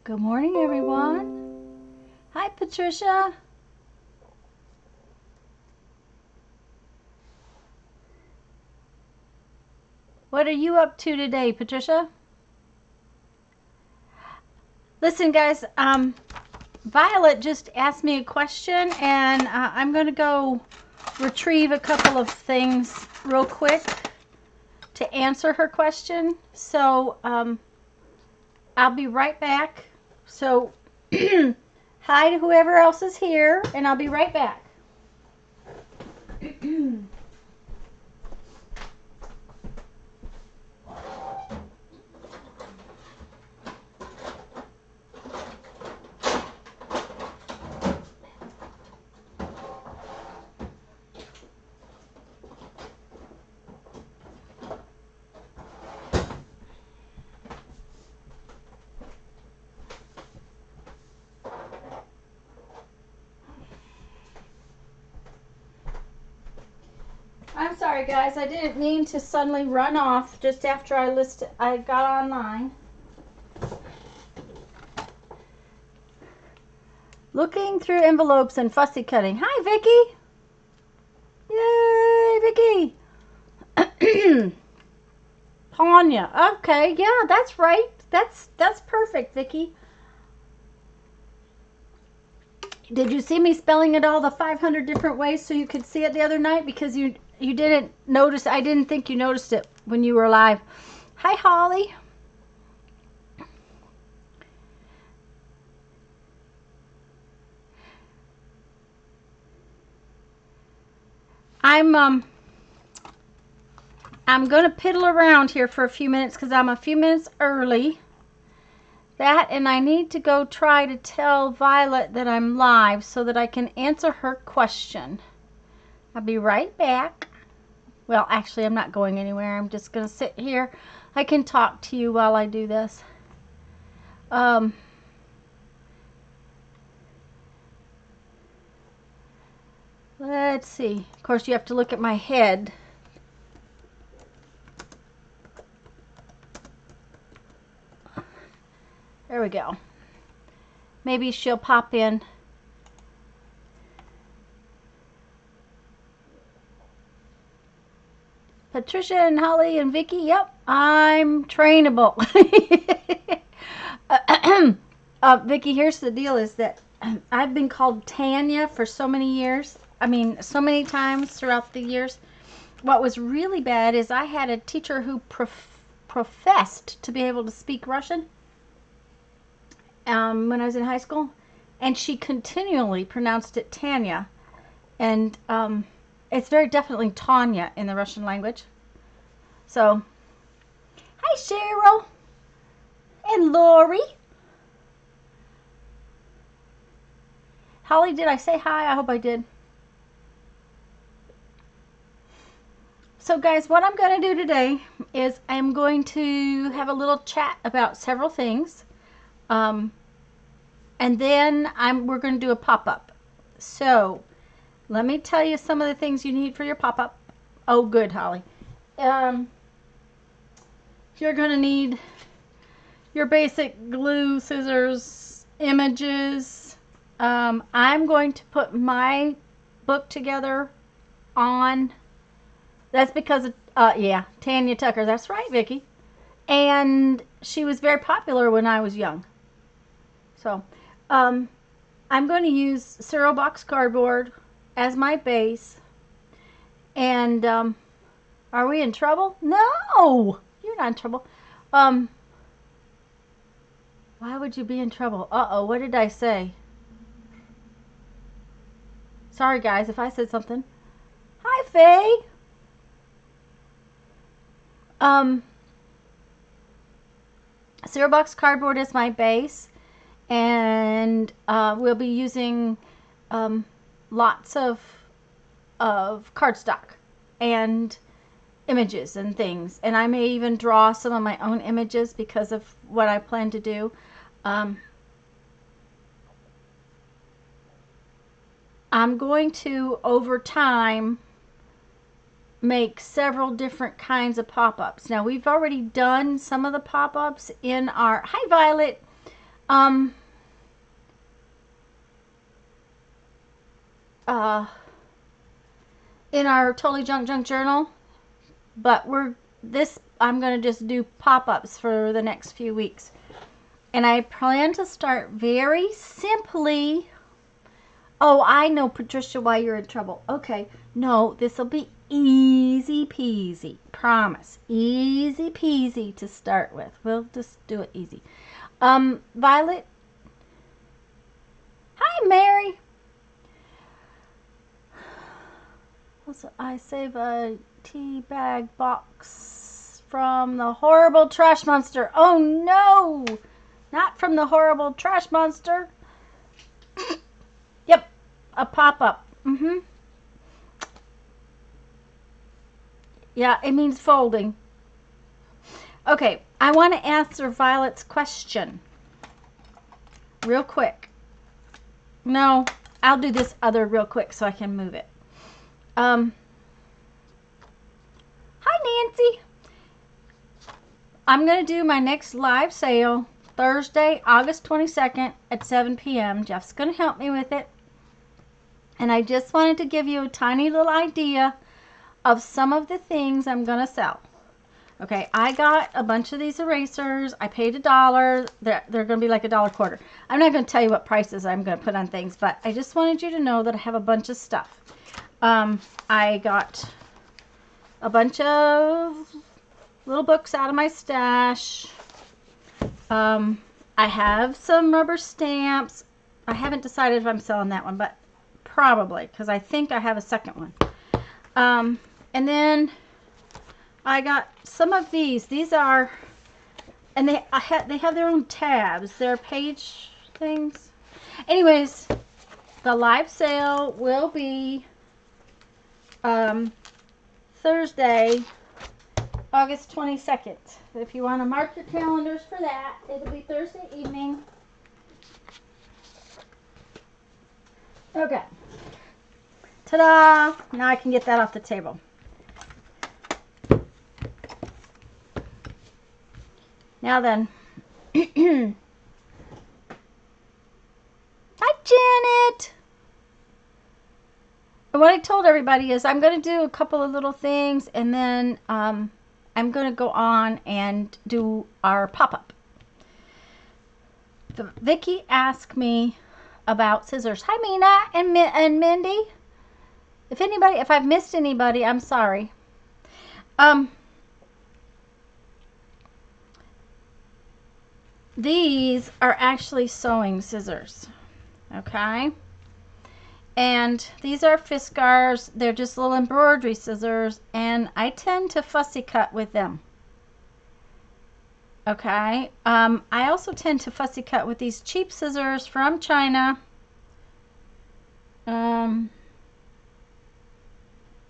Good morning, everyone. Hi, Patricia. What are you up to today, Patricia? Listen, guys, Violet just asked me a question, and I'm going to go retrieve a couple of things real quick to answer her question. So, I'll be right back. So, hi to whoever else is here, and I'll be right back. I'm sorry, guys. I didn't mean to suddenly run off just after I got online. Looking through envelopes and fussy cutting. Hi, Vicky. Yay, Vicky. Tanya. Okay, yeah, that's right. That's perfect, Vicky. Did you see me spelling it all the 500 different ways so you could see it the other night? Because you didn't notice. I didn't think you noticed it when you were live. Hi, Holly. I'm going to piddle around here for a few minutes because I'm a few minutes early. That, and I need to go try to tell Violet that I'm live so that I can answer her question. I'll be right back. Well, actually, I'm not going anywhere. I'm just going to sit here. I can talk to you while I do this. Let's see. Of course, you have to look at my head. There we go. Maybe she'll pop in. Patricia and Holly and Vicky, yep, I'm trainable. Vicky, here's the deal is that I've been called Tanya for so many years. I mean, so many times throughout the years. What was really bad is I had a teacher who professed to be able to speak Russian when I was in high school, and she continually pronounced it Tanya, and it's very definitely Tanya in the Russian language. So, hi Cheryl and Lori. Holly, did I say hi? I hope I did. So guys, what I'm going to do today is I'm going to have a little chat about several things. And then we're going to do a pop-up. So, let me tell you some of the things you need for your pop-up. Oh, good, Holly. You're going to need your basic glue, scissors, images. I'm going to put my book together on... That's because of, yeah, Tanya Tucker. That's right, Vicky. And she was very popular when I was young. So, I'm going to use cereal box cardboard as my base. And, are we in trouble? No! You're not in trouble. Why would you be in trouble? Uh-oh, what did I say? Sorry, guys, if I said something. Hi, Faye! Cereal box cardboard is my base, and we'll be using lots of cardstock and images and things, and I may even draw some of my own images because of what I plan to do. I'm going to, over time, make several different kinds of pop-ups. Now, we've already done some of the pop-ups in our... Hi, Violet! Um, uh, in our Totally Junk journal, but I'm going to just do pop-ups for the next few weeks. And I plan to start very simply. Oh, I know, Patricia, why you're in trouble. Okay, no, this will be easy peasy. Promise. Easy peasy to start with. We'll just do it easy. Violet. Hi, Mary. I save a tea bag box from the horrible trash monster. Oh, no. Not from the horrible trash monster. Yep, a pop-up. Yeah, it means folding. Okay, I want to answer Violet's question real quick. No, I'll do this other real quick so I can move it. Hi, Nancy. I'm going to do my next live sale Thursday, August 22nd at 7 p.m. Jeff's going to help me with it. And I just wanted to give you a tiny little idea of some of the things I'm going to sell. Okay, I got a bunch of these erasers. I paid $1. They're going to be like $1.25. I'm not going to tell you what prices I'm going to put on things, but I just wanted you to know that I have a bunch of stuff. I got a bunch of little books out of my stash. I have some rubber stamps. I haven't decided if I'm selling that one, but probably, because I think I have a second one. And then I got some of these. These are, and they have their own tabs. They're page things. Anyways, the live sale will be Thursday, August 22nd. If you want to mark your calendars for that, it'll be Thursday evening. Okay. Ta-da! Now I can get that off the table. Now then. Hi, Janet! What I told everybody is I'm going to do a couple of little things, and then I'm going to go on and do our pop-up. Vicki asked me about scissors. Hi, Mina and Mindy. If I've missed anybody, I'm sorry. These are actually sewing scissors. Okay? And these are Fiskars. They're just little embroidery scissors, and I tend to fussy cut with them. Okay? I also tend to fussy cut with these cheap scissors from China.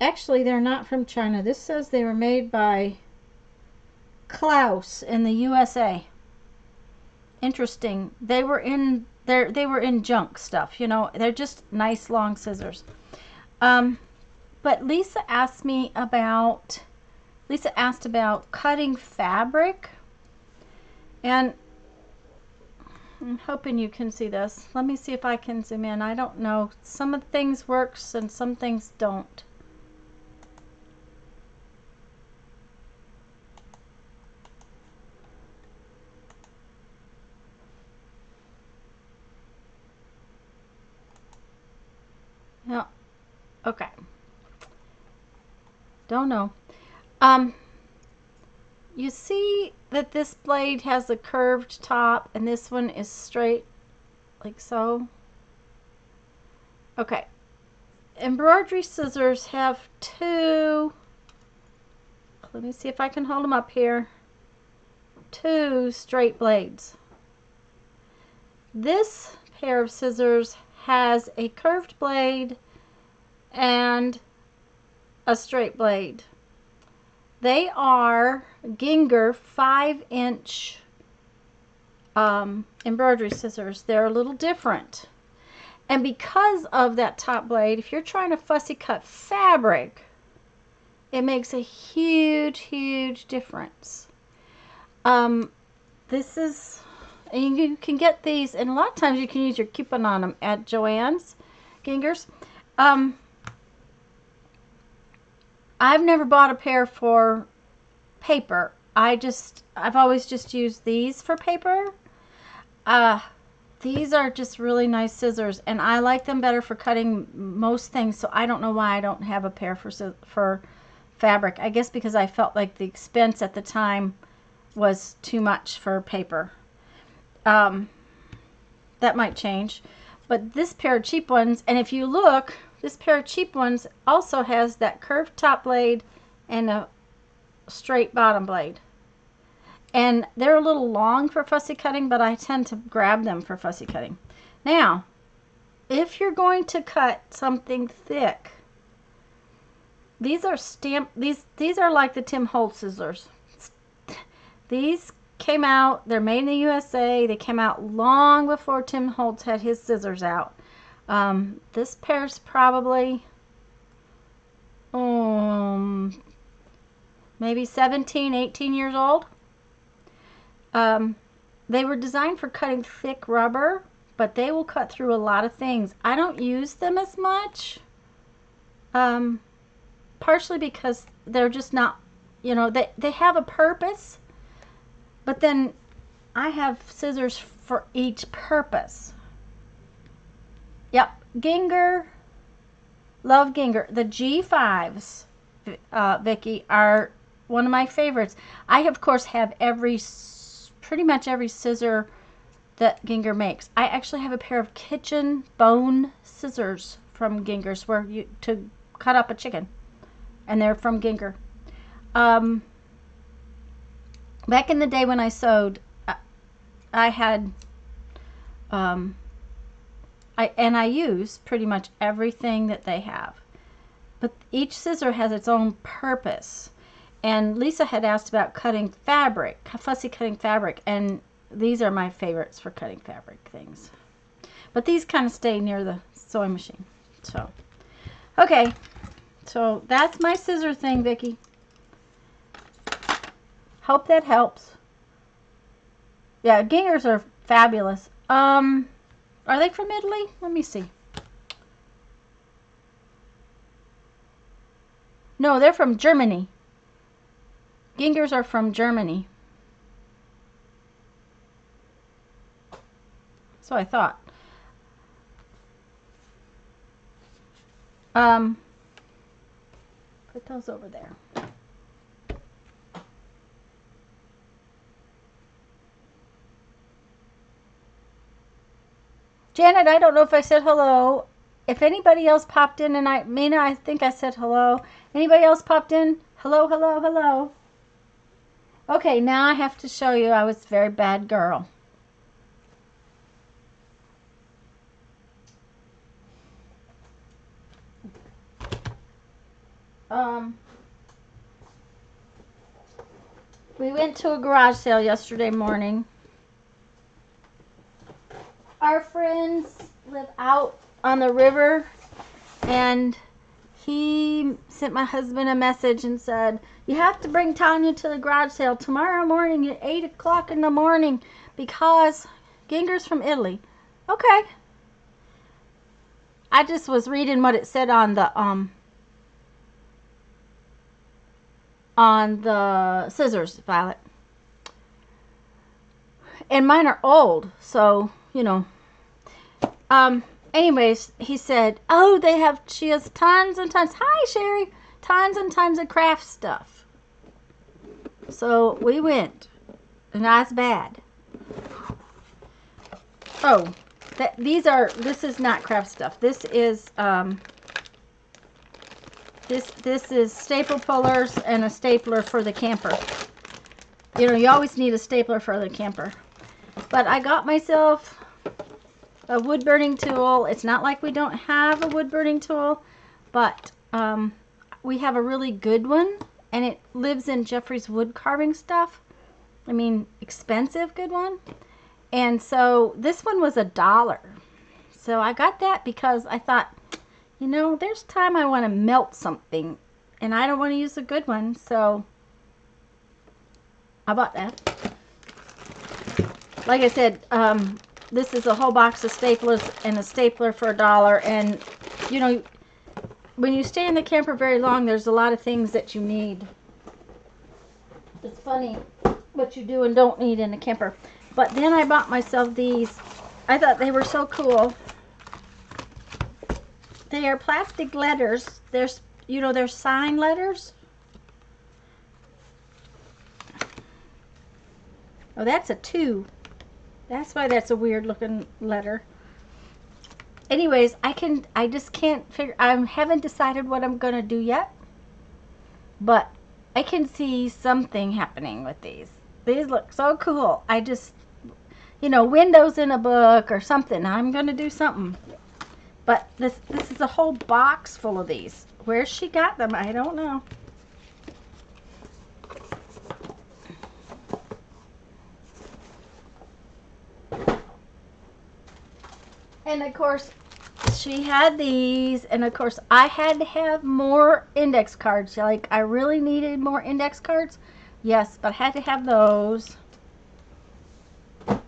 Actually, they're not from China. This says they were made by Klaus in the USA. Interesting. They were in junk stuff, you know. They're just nice long scissors. But Lisa asked about cutting fabric, and I'm hoping you can see this. Let me see if I can zoom in. I don't know. Some of the things works and some things don't. Yeah. Okay. Don't know. You see that this blade has a curved top and this one is straight, like so. Okay. Embroidery scissors have two, let me see if I can hold them up here, two straight blades. This pair of scissors has a curved blade and a straight blade. They are Ginger 5-inch embroidery scissors. They're a little different. And because of that top blade, if you're trying to fussy cut fabric, it makes a huge, huge difference. This is And you can get these, and a lot of times you can use your coupon on them at Joann's Gingers. I've never bought a pair for paper. I've always just used these for paper. These are just really nice scissors, and I like them better for cutting most things, so I don't know why I don't have a pair for fabric. I guess because I felt like the expense at the time was too much for paper. That might change. But this pair of cheap ones, and if you look, this pair of cheap ones also has that curved top blade and a straight bottom blade. And they're a little long for fussy cutting, but I tend to grab them for fussy cutting. Now, if you're going to cut something thick, these are these are like the Tim Holtz scissors. These came out, they're made in the USA. They came out long before Tim Holtz had his scissors out. This pair's probably maybe 17, 18 years old. They were designed for cutting thick rubber, but they will cut through a lot of things. I don't use them as much, partially because they're just not, they have a purpose, but then I have scissors for each purpose. Yep, Ginger, love Ginger. The G5s, Vicki, are one of my favorites. I, of course, have pretty much every scissor that Ginger makes. I actually have a pair of kitchen bone scissors from Gingers to cut up a chicken, and they're from Ginger. Back in the day when I sewed, I had I use pretty much everything that they have, but each scissor has its own purpose. And Lisa had asked about cutting fabric, fussy cutting fabric, and these are my favorites for cutting fabric things. But these kind of stay near the sewing machine. So, okay, so that's my scissor thing, Vicki. Hope that helps. Yeah, Gingers are fabulous. Are they from Italy? Let me see. No, they're from Germany. Gingers are from Germany. So I thought. Put those over there. Janet, I don't know if I said hello. If anybody else popped in, and Mina, I think I said hello. Anybody else popped in? Hello, hello, hello. Okay, now I have to show you I was a very bad girl. We went to a garage sale yesterday morning. Our friends live out on the river, and he sent my husband a message and said, you have to bring Tanya to the garage sale tomorrow morning at 8 o'clock in the morning because Ginger's from Italy. Okay. I just was reading what it said on the scissors, Violet. And mine are old, so, anyways, he said, oh, she has tons and tons. Hi, Sherry. Tons and tons of craft stuff. So we went, and that's bad. Oh, this is not craft stuff. This is, this is staple pullers and a stapler for the camper. You always need a stapler for the camper. But I got myself a wood burning tool. It's not like we don't have a wood burning tool, but we have a really good one, and it lives in Jeffrey's wood carving stuff. I mean, expensive good one. And so this one was $1. So I got that because I thought, there's time I want to melt something, and I don't want to use a good one, so I bought that. like I said, this is a whole box of staplers and a stapler for $1. And, you know, when you stay in the camper very long, there's a lot of things that you need. It's funny what you do and don't need in a camper. But then I bought myself these. I thought they were so cool. They are plastic letters. There's, you know, they're sign letters. Oh, that's a 2. That's why that's a weird looking letter. Anyways, I just can't figure, I haven't decided what I'm going to do yet. But I can see something happening with these. These look so cool. I just, you know, windows in a book or something. I'm going to do something. But this is a whole box full of these. Where she got them, I don't know. And of course, she had these, and of course, I had to have more index cards. Like, I really needed more index cards. Yes, but I had to have those. And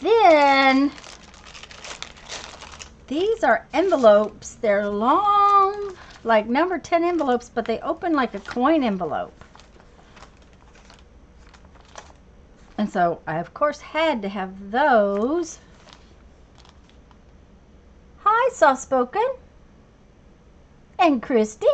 then, these are envelopes. They're long, like number 10 envelopes, but they open like a coin envelope. And so, I of course had to have those. Hi, Soft Spoken. And Christy.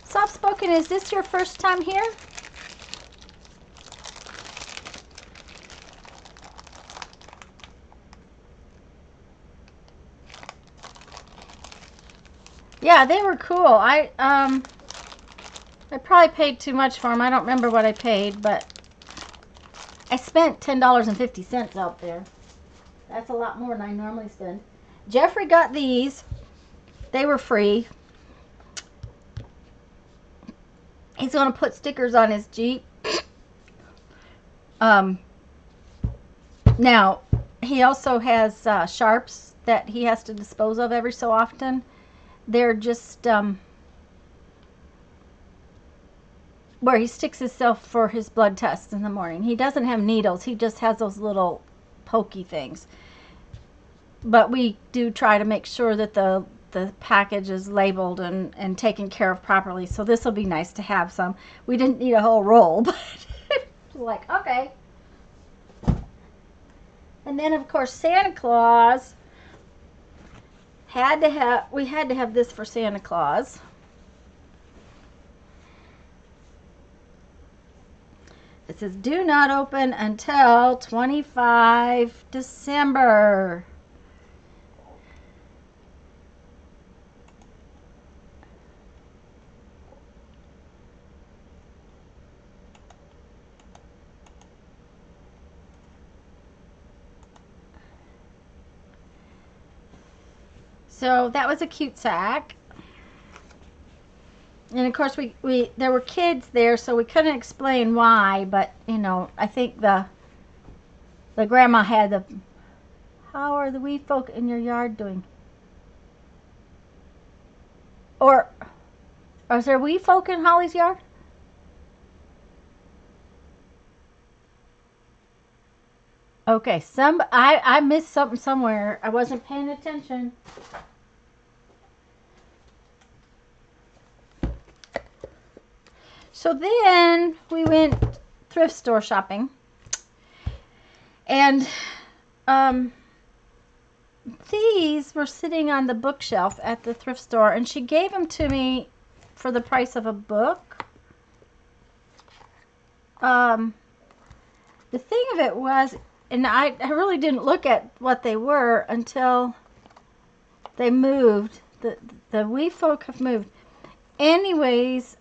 Soft Spoken, is this your first time here? Yeah, they were cool. I probably paid too much for them. I don't remember what I paid, but I spent $10.50 out there. That's a lot more than I normally spend. Jeffrey got these. They were free. He's going to put stickers on his Jeep. Now, he also has sharps that he has to dispose of every so often. They're just where he sticks himself for his blood tests in the morning. He doesn't have needles. He just has those little pokey things. But we do try to make sure that the package is labeled and taken care of properly. So this will be nice to have some. We didn't need a whole roll, but like, okay. And then, of course, Santa Claus we had to have this for Santa Claus. It says, do not open until 25 December. So that was a cute sack. And of course there were kids there, so we couldn't explain why, but you know, I think the grandma had the, how are the wee folk in your yard doing? Or is there wee folk in Holly's yard? Okay, I missed something somewhere. I wasn't paying attention. So then we went thrift store shopping, and these were sitting on the bookshelf at the thrift store, and she gave them to me for the price of a book. The thing of it was, and I really didn't look at what they were until they moved. The wee folk have moved. Anyways,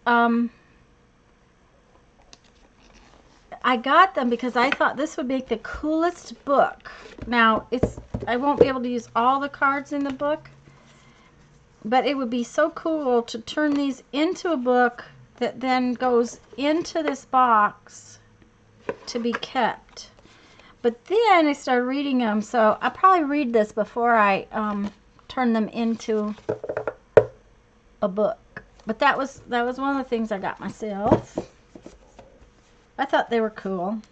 I got them because I thought this would make the coolest book. Now, I won't be able to use all the cards in the book, but it would be so cool to turn these into a book that then goes into this box to be kept. But then I started reading them, so I'll probably read this before I turn them into a book. But that was one of the things I got myself. I thought they were cool.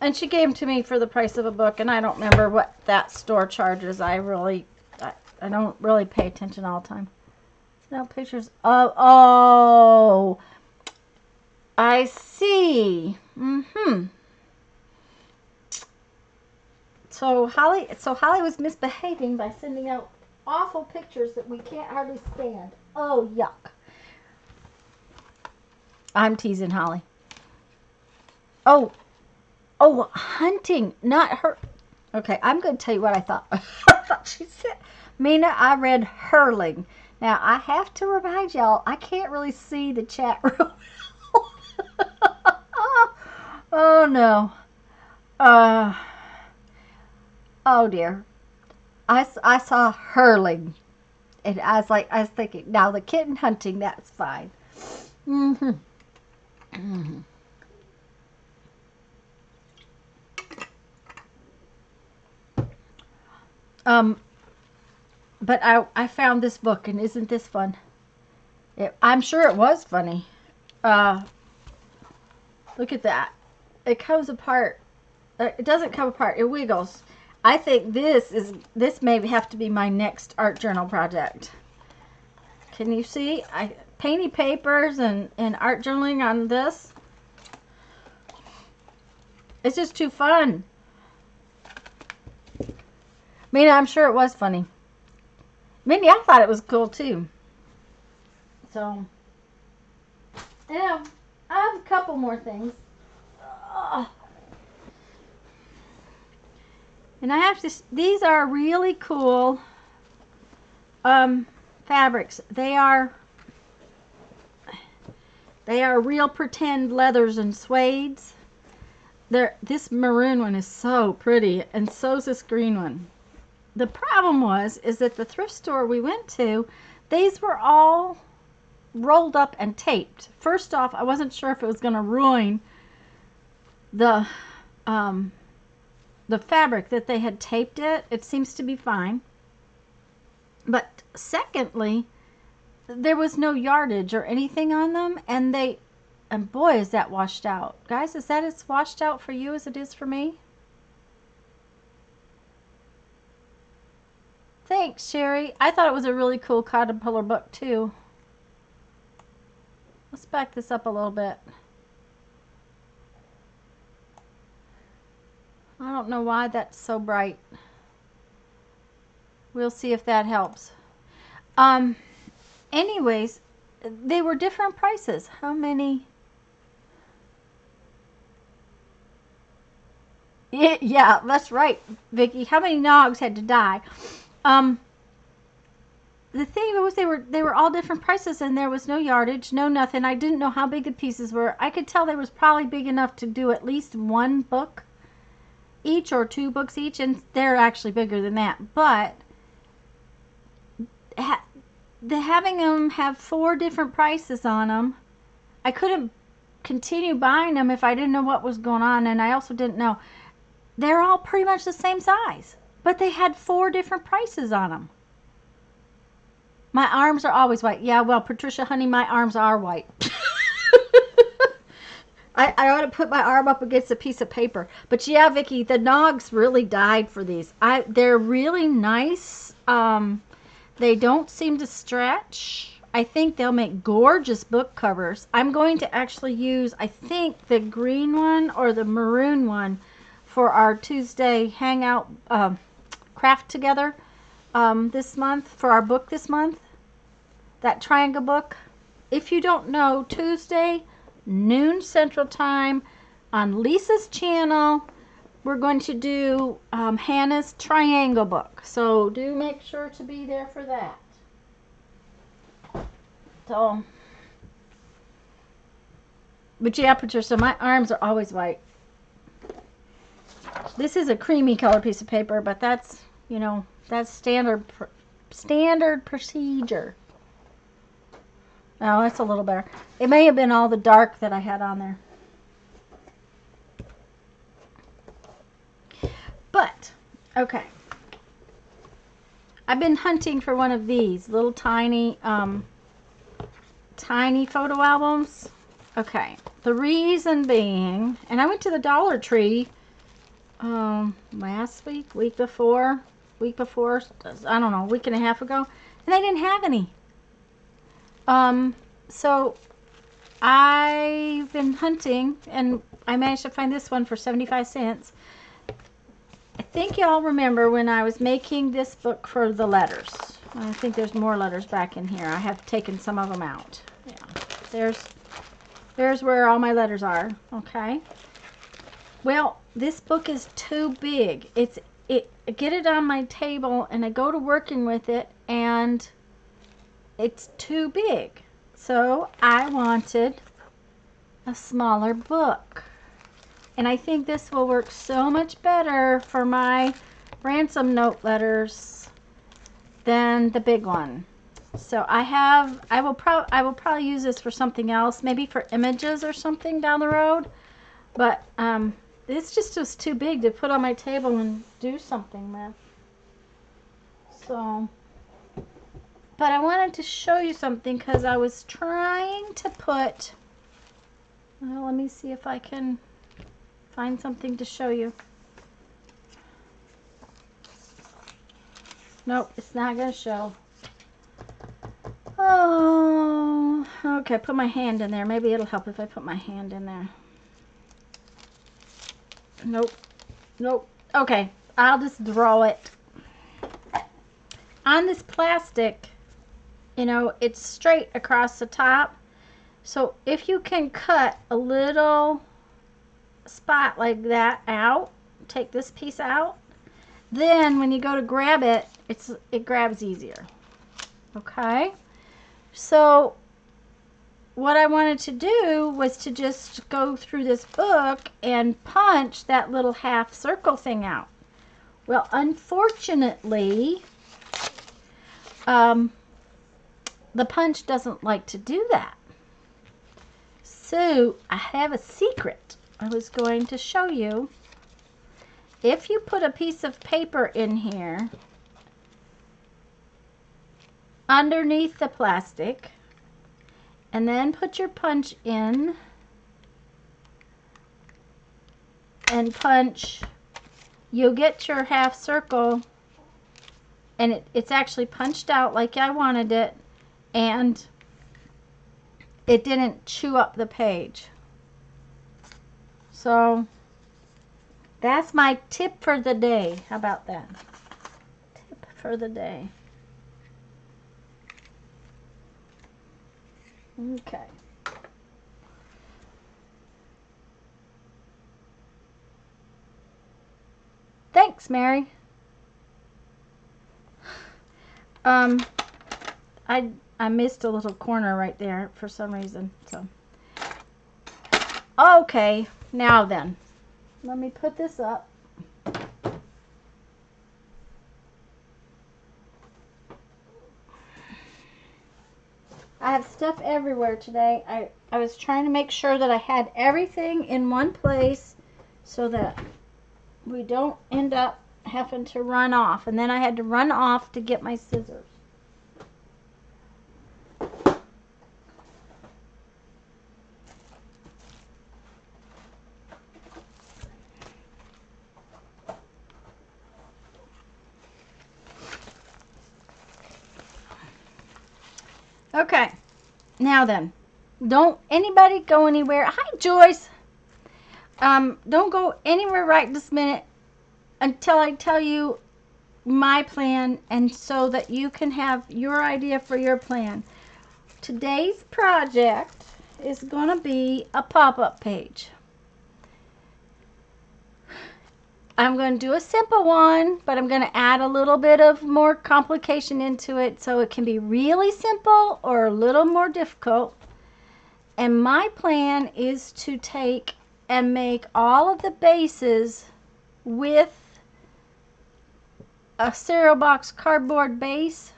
And she gave them to me for the price of a book, and I don't remember what that store charges. I don't really pay attention all the time. No pictures. Oh, I see. So Holly was misbehaving by sending out awful pictures that we can't hardly stand. Oh, yuck. I'm teasing Holly. Oh, hunting, not her. Okay, I'm going to tell you what I thought. I thought she said. Mina, I read hurling. Now, I have to remind y'all, I can't really see the chat room. Oh, no. Oh, dear. I saw hurling. And I was thinking, now the kitten hunting, that's fine. But I found this book, and isn't this fun? I'm sure it was funny. Look at that. It comes apart. It doesn't come apart. It wiggles. I think this may have to be my next art journal project. Can you see? Painty papers and art journaling on this. It's just too fun. Mina, I'm sure it was funny. Mindy, I thought it was cool too. So, yeah, I have a couple more things. And I have to, these are really cool fabrics. They are real pretend leathers and suedes. This maroon one is so pretty, and so is this green one. The problem is that the thrift store we went to, these were all rolled up and taped. First off, I wasn't sure if it was going to ruin the fabric that they had taped it. It seems to be fine. But secondly, there was no yardage or anything on them, and boy, is that washed out. Guys, is that as washed out for you as it is for me? Thanks, Sherry. I thought it was a really cool caterpillar book, too. Let's back this up a little bit. I don't know why that's so bright. We'll see if that helps. Anyways, they were different prices. How many? Yeah, that's right, Vicky. How many Nogs had to die? The thing was, they were all different prices, and there was no yardage, no nothing. I didn't know how big the pieces were. I could tell they was probably big enough to do at least one book each or two books each, and they're actually bigger than that. But having them have 4 different prices on them, I couldn't continue buying them if I didn't know what was going on, and I also didn't know. They're all pretty much the same size, but they had 4 different prices on them. My arms are always white. Yeah, well, Patricia, honey, my arms are white. I ought to put my arm up against a piece of paper. But yeah, Vicky, the Nogs really died for these. They're really nice. They don't seem to stretch. I think they'll make gorgeous book covers. I'm going to actually use, I think, the green one or the maroon one for our Tuesday hangout craft together this month, for our book this month. That triangle book. If you don't know, Tuesday, noon Central Time, on Lisa's channel, we're going to do Hannah's triangle book. So do make sure to be there for that. So, but yeah, Patricia, my arms are always white. This is a creamy color piece of paper, but that's, you know, that's standard procedure. Oh, that's a little better. It may have been all the dark that I had on there. Okay. I've been hunting for one of these little tiny tiny photo albums. Okay. The reason being, and I went to the Dollar Tree last week before, I don't know, a week and a half ago, and they didn't have any. So I've been hunting, and I managed to find this one for 75 cents. I think y'all remember when I was making this book for the letters. I think there's more letters back in here. I have taken some of them out. Yeah, there's where all my letters are. Okay. Well, this book is too big. I get it on my table, and I go to working with it, and it's too big. So I wanted a smaller book. And I think this will work so much better for my ransom note letters than the big one. So I will probably use this for something else, maybe for images or something down the road. But this just was too big to put on my table and do something with. So, but I wanted to show you something because I was trying to put, well, let me see if I can find something to show you. Nope, it's not going to show. Oh, okay, put my hand in there. Maybe it'll help if I put my hand in there. Nope. Nope. Okay, I'll just draw it. On this plastic, you know, it's straight across the top. So if you can cut a little spot like that out, take this piece out, then when you go to grab it, it grabs easier. Okay? So what I wanted to do was to just go through this book and punch that little half circle thing out. Well, unfortunately, the punch doesn't like to do that. So I have a secret I was going to show you. If you put a piece of paper in here underneath the plastic, and then put your punch in and punch, you'll get your half circle, and it's actually punched out like I wanted it, and it didn't chew up the page. So that's my tip for the day. How about that? Tip for the day. Okay. Thanks, Mary. I missed a little corner right there for some reason. So okay, now then, let me put this up. I have stuff everywhere today. I was trying to make sure that I had everything in one place so that we don't end up having to run off. And then I had to run off to get my scissors. Okay, now then, don't anybody go anywhere. Hi, Joyce. Don't go anywhere right this minute until I tell you my plan, and so that you can have your idea for your plan. Today's project is going to be a pop-up page. I'm going to do a simple one, but I'm going to add a little bit of more complication into it so it can be really simple or a little more difficult. And my plan is to take and make all of the bases with a cereal box cardboard base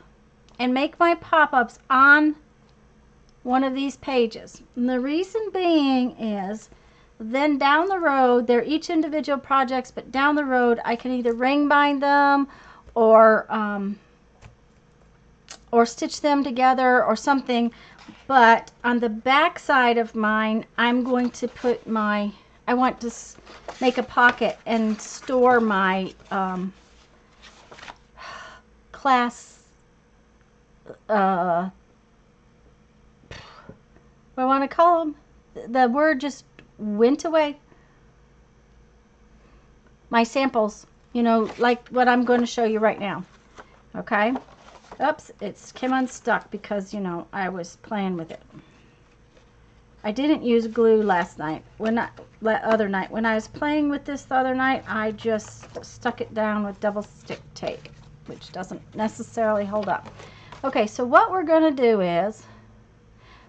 and make my pop-ups on one of these pages. And the reason being is then down the road, they're each individual projects, but down the road I can either ring bind them or stitch them together or something. But on the back side of mine, I'm going to put I want to make a pocket and store my class, what do I want to call them? The word just went away. My samples, like what I'm going to show you right now. Okay. Oops, it came unstuck because, I was playing with it. I didn't use glue last night. When I was playing with this the other night, I just stuck it down with double stick tape, which doesn't necessarily hold up. Okay, so what we're going to do is,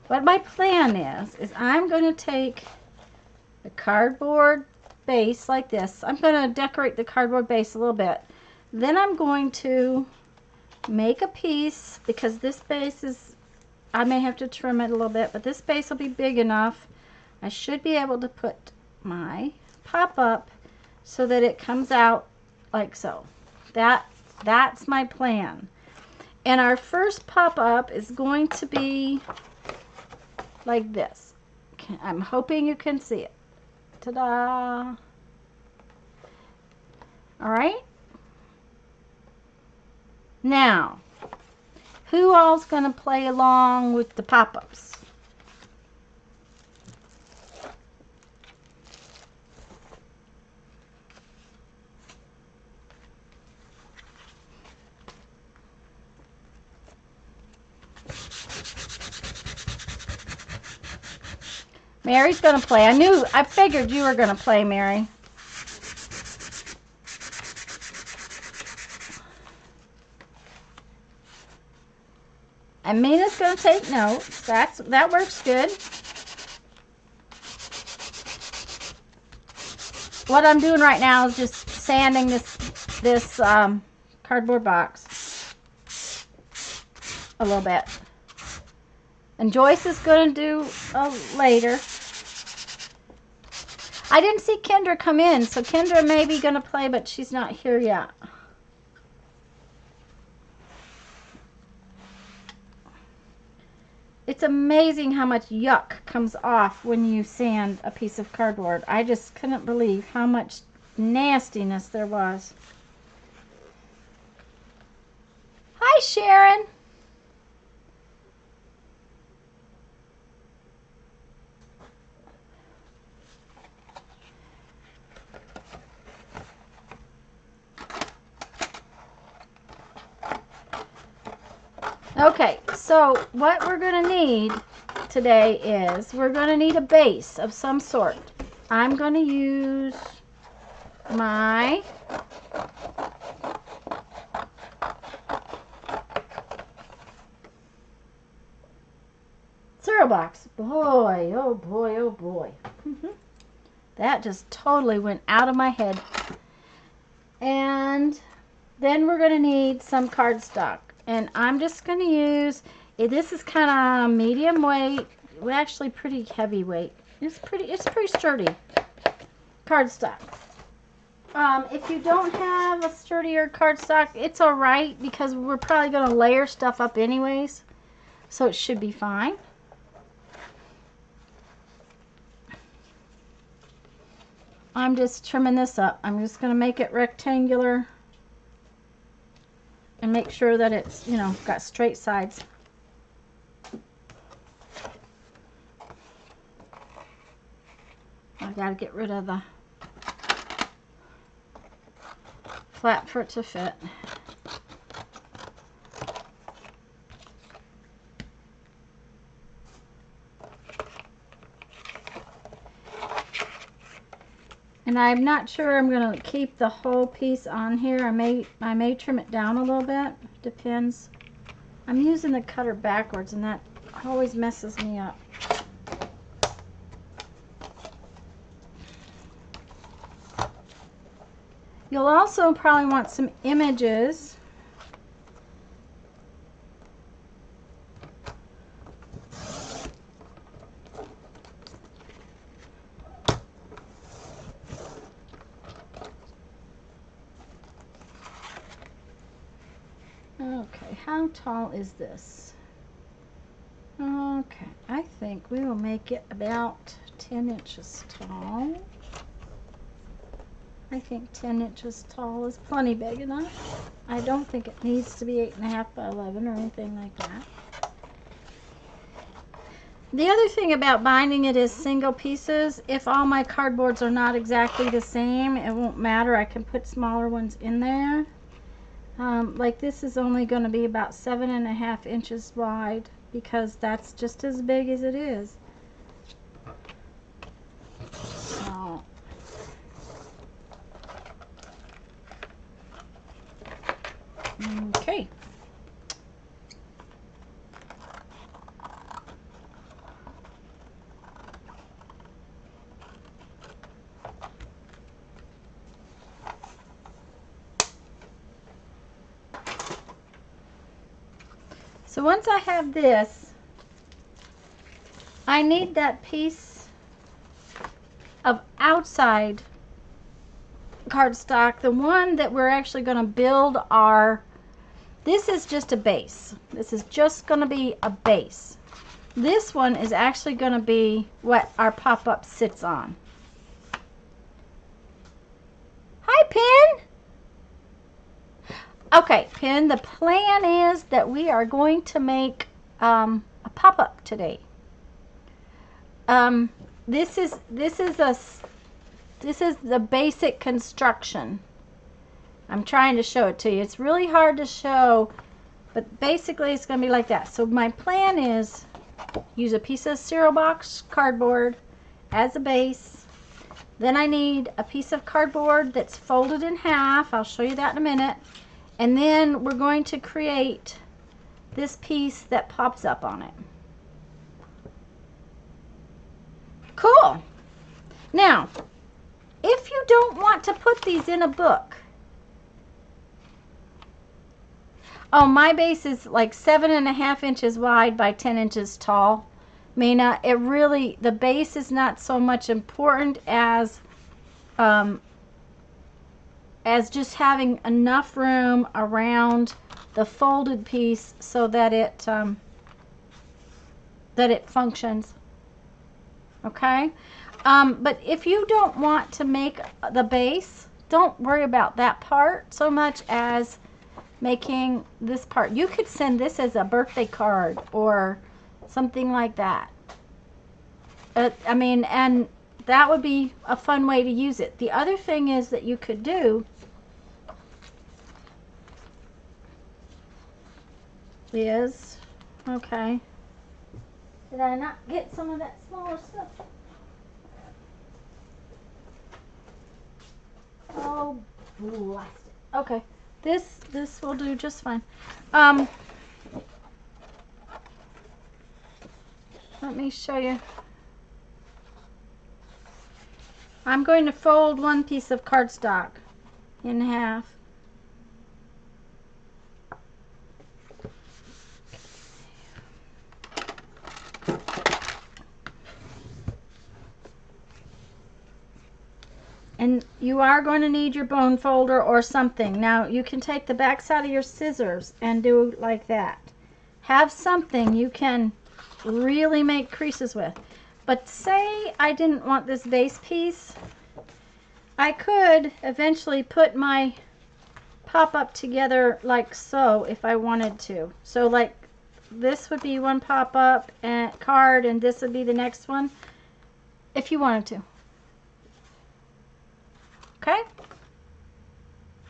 what my plan is I'm going to take a cardboard base like this. I'm going to decorate the cardboard base a little bit. Then I'm going to make a piece, because this base is, I may have to trim it a little bit, but this base will be big enough. I should be able to put my pop-up so that it comes out like so. That's my plan. And our first pop-up is going to be like this. I'm hoping you can see it. Ta-da! All right. Now, who all's going to play along with the pop-ups? Mary's going to play. I figured you were going to play, Mary. And Mina's going to take notes. That works good. What I'm doing right now is just sanding this cardboard box a little bit. And Joyce is going to do later. I didn't see Kendra come in, so Kendra may be going to play, but she's not here yet. It's amazing how much yuck comes off when you sand a piece of cardboard. I just couldn't believe how much nastiness there was. Hi, Sharon. Okay, so what we're going to need today is we're going to need a base of some sort. I'm going to use my cereal box. Boy, oh boy, oh boy. That just totally went out of my head. And then we're going to need some cardstock. And I'm just going to use, this is kind of medium weight, well, actually pretty heavy weight. It's pretty sturdy cardstock. If you don't have a sturdier cardstock, it's alright, because we're probably going to layer stuff up anyways. So it should be fine. I'm just trimming this up. I'm just going to make it rectangular. And make sure that it's, got straight sides. I gotta get rid of the flap for it to fit. And I'm not sure I'm going to keep the whole piece on here. I may trim it down a little bit. Depends. I'm using the cutter backwards, and that always messes me up. You'll also probably want some images. how tall is this? Okay, I think we will make it about 10 inches tall. I think 10 inches tall is plenty big enough. I don't think it needs to be 8.5 by 11 or anything like that. The other thing about binding it is single pieces. If all my cardboards are not exactly the same, it won't matter. I can put smaller ones in there. Like this is only going to be about 7.5 inches wide because that's just as big as it is. So, okay. So once I have this, I need that piece of outside cardstock, the one that we're actually going to build our, this is just a base. This is just going to be a base. This one is actually going to be what our pop-up sits on. Hi, Pin! Okay, Pin, the plan is that we are going to make a pop-up today. This is the basic construction. I'm trying to show it to you. It's really hard to show, but basically it's going to be like that. So my plan is use a piece of cereal box cardboard as a base. Then I need a piece of cardboard that's folded in half. I'll show you that in a minute. And then we're going to create this piece that pops up on it. Cool. Now, if you don't want to put these in a book, oh, my base is like 7.5 inches wide by 10 inches tall. Mina, it really, the base is not so much important as just having enough room around the folded piece so that it functions. Okay, but if you don't want to make the base, don't worry about that part so much as making this part. You could send this as a birthday card or something like that. I mean, and that would be a fun way to use it. The other thing is that you could do is, okay, did I not get some of that smaller stuff? Oh, blast it. Okay, this will do just fine. Let me show you. I'm going to fold one piece of cardstock in half. And you are going to need your bone folder or something. Now you can take the back side of your scissors and do like that. Have something you can really make creases with. But say I didn't want this base piece, I could eventually put my pop-up together like so if I wanted to. So like this would be one pop-up and card, and this would be the next one if you wanted to. Okay?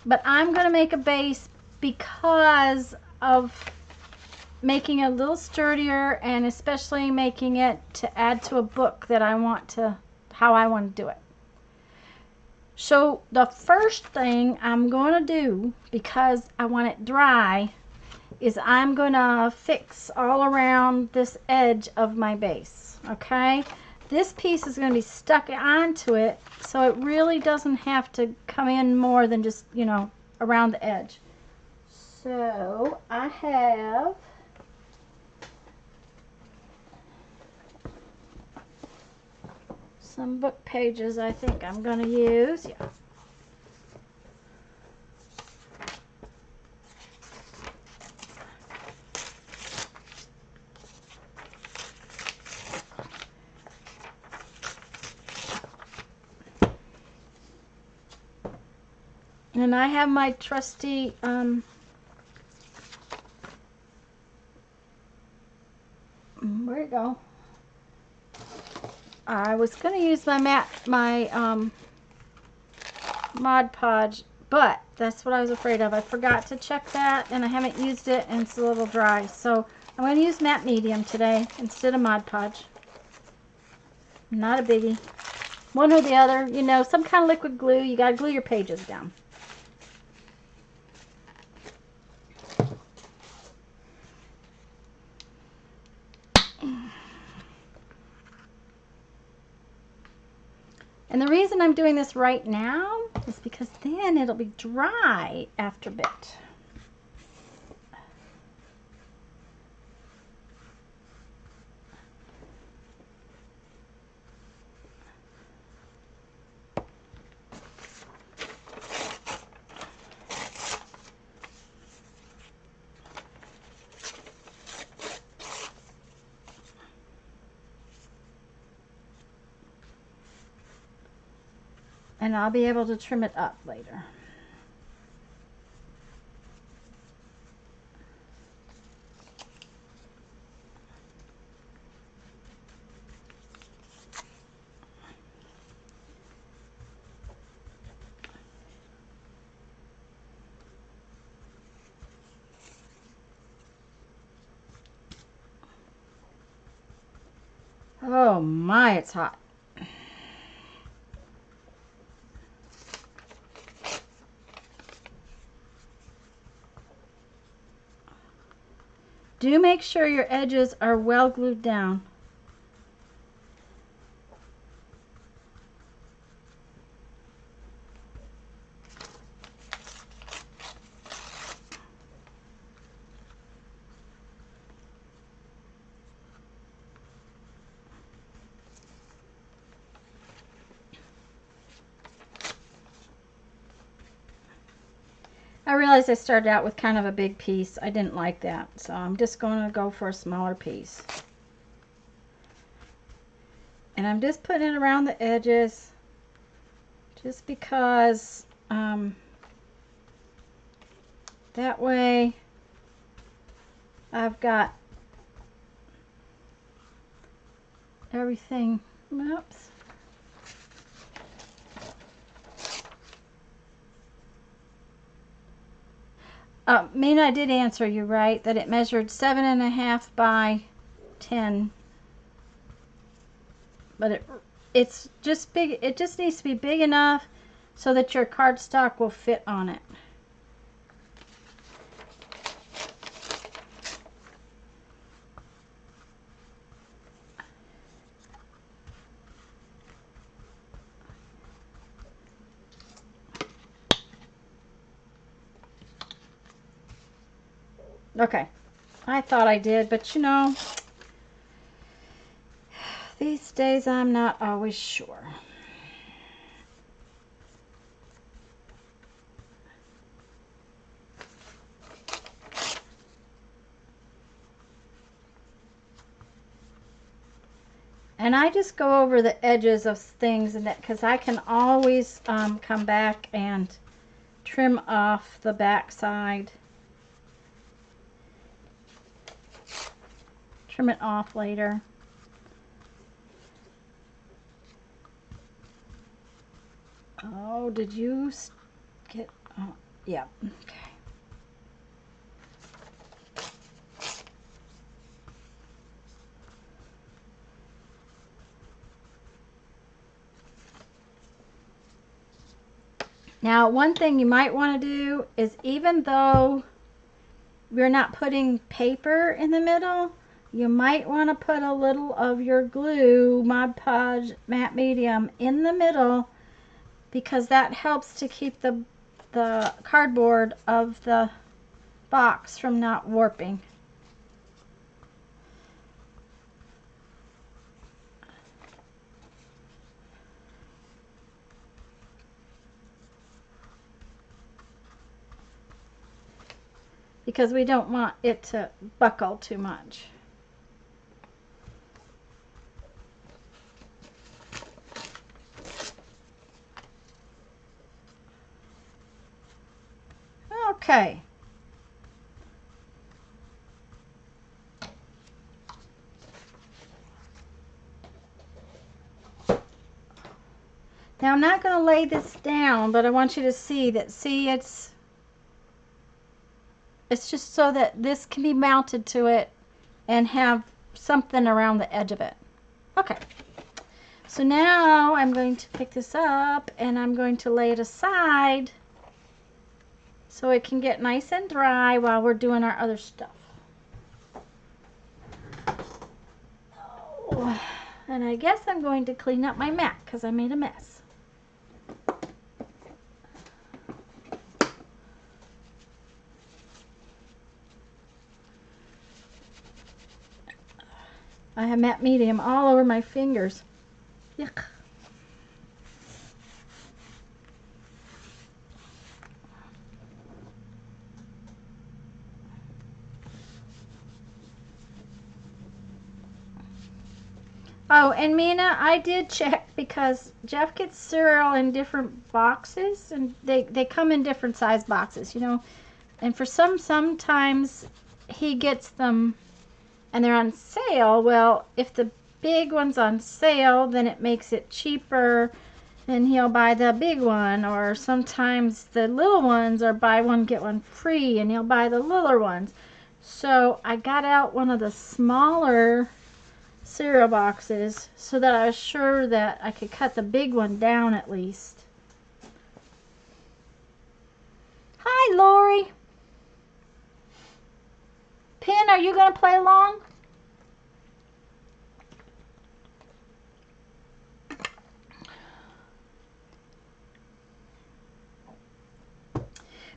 But I'm going to make a base because of making it a little sturdier, and especially making it to add to a book that I want to, how I want to do it. So the first thing I'm going to do, because I want it dry, is I'm going to fix all around this edge of my base. Okay? This piece is going to be stuck onto it, so it really doesn't have to come in more than just, you know, around the edge. So I have some book pages I think I'm going to use. Yeah. And I have my trusty where'd it go? I was gonna use my Mod Podge, but that's what I was afraid of. I forgot to check that, and I haven't used it, and it's a little dry. So I'm going to use matte medium today instead of Mod Podge. Not a biggie. One or the other, you know, some kind of liquid glue. You got to glue your pages down. And the reason I'm doing this right now is because then it'll be dry after a bit. And I'll be able to trim it up later. Oh my, it's hot. Do make sure your edges are well glued down. I realized I started out with kind of a big piece. I didn't like that, so I'm just going to go for a smaller piece. And I'm just putting it around the edges just because that way I've got everything. Oops. Mina, I did answer you right that it measured 7.5 by 10, but it's just big. It just needs to be big enough so that your cardstock will fit on it. Okay, I thought I did, but you know, these days I'm not always sure. And I just go over the edges of things, and that because I can always come back and trim off the back side. Trim it off later. Oh, did you get... Oh, yeah, okay. Now, one thing you might want to do is, even though we're not putting paper in the middle, you might want to put a little of your glue, Mod Podge matte medium, in the middle, because that helps to keep the cardboard of the box from not warping. Because we don't want it to buckle too much. Okay. Now I'm not going to lay this down, but I want you to see that, it's just so that this can be mounted to it and have something around the edge of it. Okay. So now I'm going to pick this up and I'm going to lay it aside so it can get nice and dry while we're doing our other stuff. Oh, and I guess I'm going to clean up my mat because I made a mess. I have matte medium all over my fingers. Yuck. Oh, and Mina, I did check because Jeff gets cereal in different boxes, and they come in different size boxes, you know. And for sometimes he gets them and they're on sale. Well, if the big one's on sale, then it makes it cheaper and he'll buy the big one. Or sometimes the little ones are buy one get one free and he'll buy the littler ones. So I got out one of the smaller cereal boxes so that I was sure that I could cut the big one down at least. Hi, Lori. Pin, are you going to play along?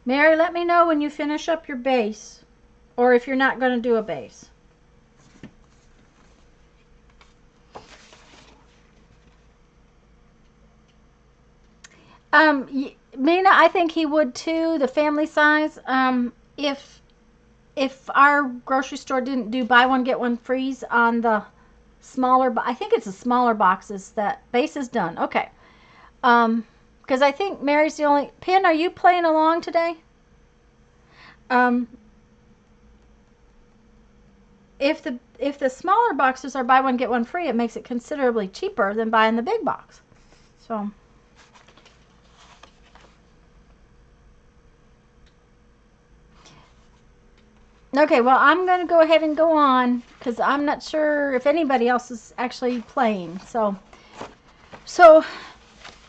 Mary, let me know when you finish up your base, or if you're not going to do a base. Mina, I think he would too, the family size. If our grocery store didn't do buy one get one frees on the smaller, I think it's the smaller boxes that base is done. Okay. Because I think Mary's the only. Pin, are you playing along today? If the smaller boxes are buy one get one free, it makes it considerably cheaper than buying the big box. So. Okay, well, I'm going to go ahead and go on because I'm not sure if anybody else is actually playing. So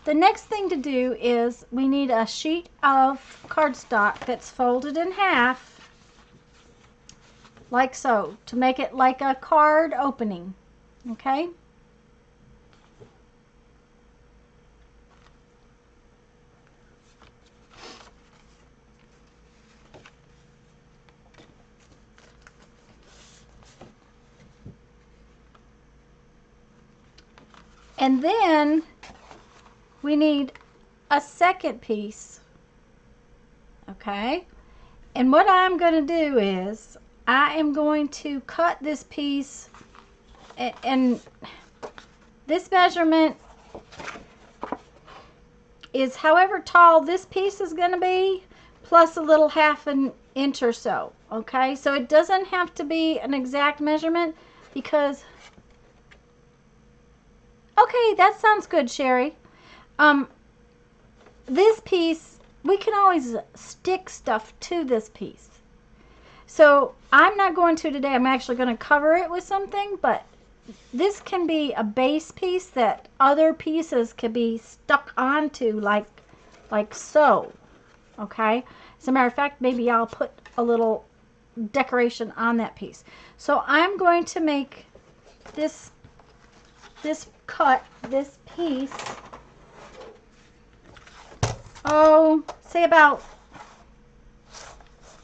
the next thing to do is we need a sheet of cardstock that's folded in half, like so, to make it like a card opening. Okay? And then we need a second piece. Okay? And what I'm going to do is I am going to cut this piece, and this measurement is however tall this piece is going to be, plus a little half an inch or so. Okay? So it doesn't have to be an exact measurement because... Okay, that sounds good, Sherry. This piece, we can always stick stuff to this piece. So I'm not going to today. I'm actually going to cover it with something, but this can be a base piece that other pieces can be stuck onto like so. Okay? As a matter of fact, maybe I'll put a little decoration on that piece. So I'm going to make this piece, say about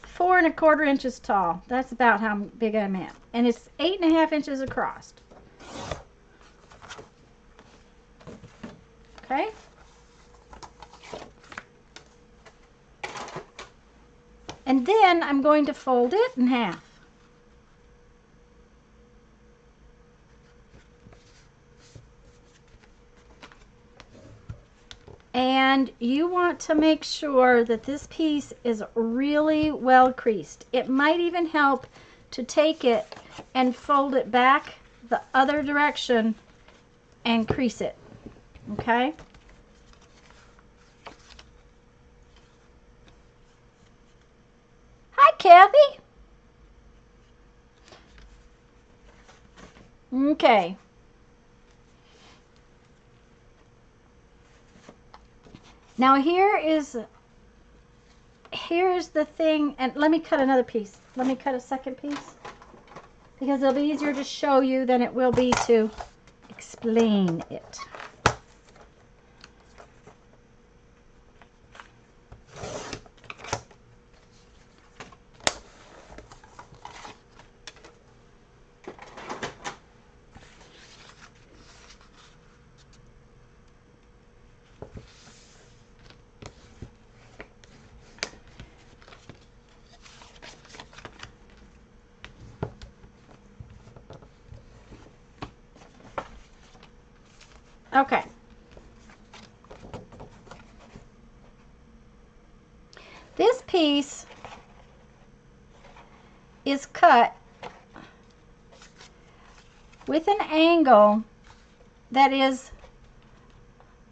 4 1/4 inches tall. That's about how big I'm at. And it's 8 1/2 inches across. Okay? And then I'm going to fold it in half. And you want to make sure that this piece is really well creased. It might even help to take it and fold it back the other direction and crease it. Okay? Hi, Kathy. Okay. Now here's the thing, and let me cut another piece. Let me cut a second piece because it'll be easier to show you than it will be to explain it. Okay. This piece is cut with an angle that is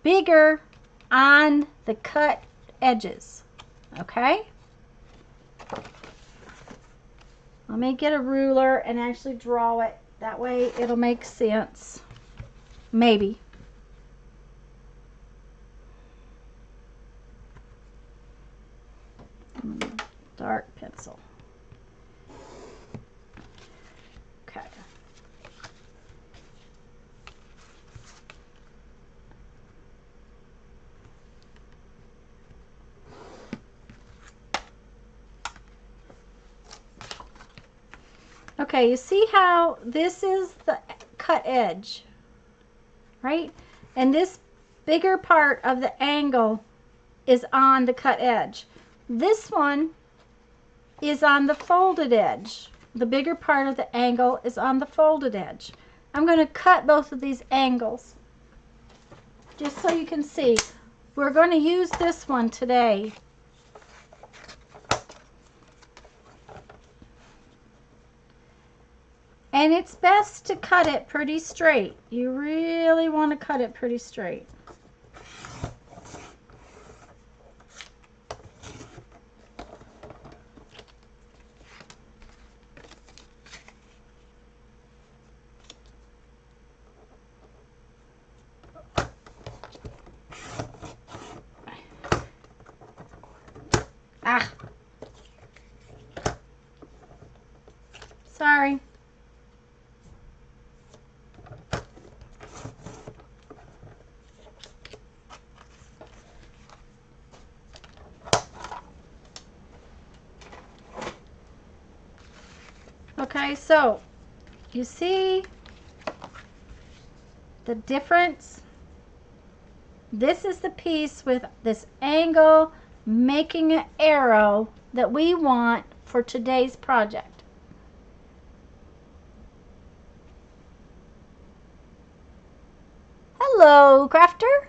bigger on the cut edges. Okay? Let me get a ruler and actually draw it. That way it'll make sense. Maybe. Dark pencil. Okay. Okay, you see how this is the cut edge, right? And this bigger part of the angle is on the cut edge. This one is on the folded edge. The bigger part of the angle is on the folded edge. I'm going to cut both of these angles just so you can see. We're going to use this one today. And it's best to cut it pretty straight. You really want to cut it pretty straight. Ah. Sorry. Okay, so you see the difference? This is the piece with this angle making an arrow that we want for today's project. Hello, crafter.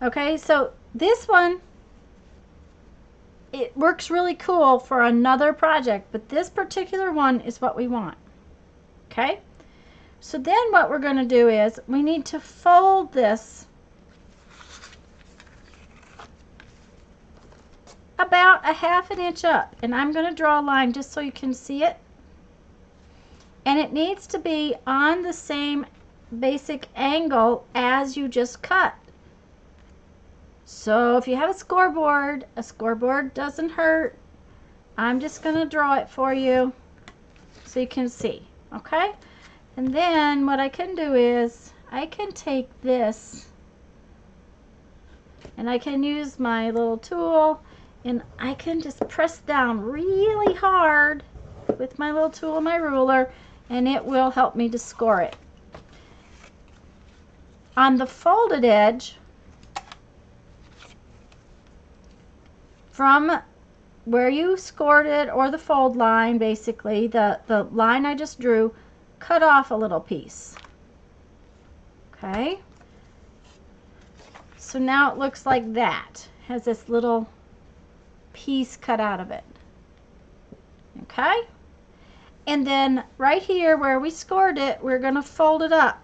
Okay, so this one, it works really cool for another project, but this particular one is what we want. Okay, so then what we're going to do is we need to fold this about a ½ inch up, and I'm going to draw a line just so you can see it, and it needs to be on the same basic angle as you just cut. So if you have a scoreboard doesn't hurt. I'm just going to draw it for you so you can see. Okay, and then what I can do is I can take this and I can use my little tool and I can just press down really hard with my little tool, my ruler, and it will help me to score it. On the folded edge, from where you scored it, or the fold line, basically, the line I just drew, cut off a little piece. Okay. So now it looks like that. Has this little piece cut out of it. Okay. And then right here where we scored it, we're going to fold it up.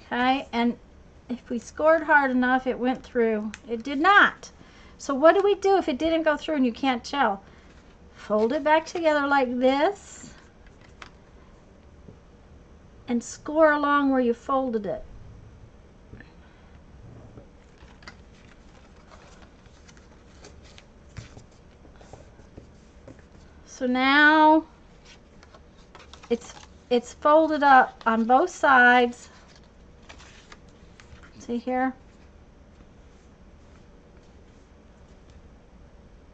Okay, and if we scored hard enough, it went through. It did not. So what do we do if it didn't go through and you can't tell? Fold it back together like this and score along where you folded it. So now it's folded up on both sides. See here?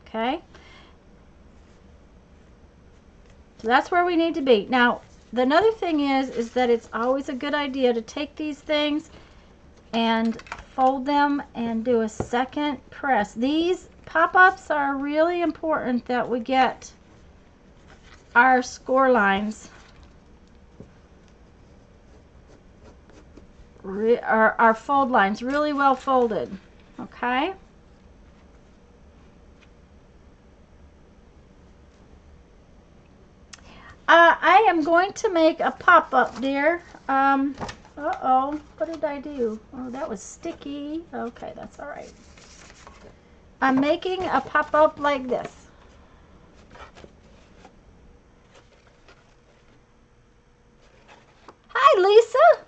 Okay. So that's where we need to be. Now, another thing is that it's always a good idea to take these things and fold them and do a second press. These pop-ups are really important that we get our score lines, our fold lines really well folded. Okay. I am going to make a pop-up, dear. Uh-oh, what did I do? Oh, that was sticky. Okay, that's all right. I'm making a pop-up like this. Hi, Lisa.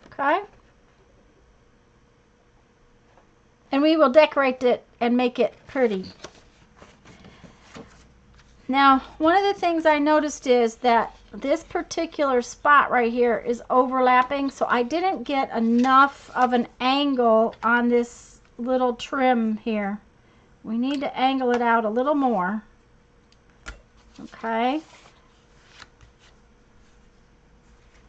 Okay. And we will decorate it and make it pretty. Now, one of the things I noticed is that this particular spot right here is overlapping, so I didn't get enough of an angle on this little trim here. We need to angle it out a little more. Okay.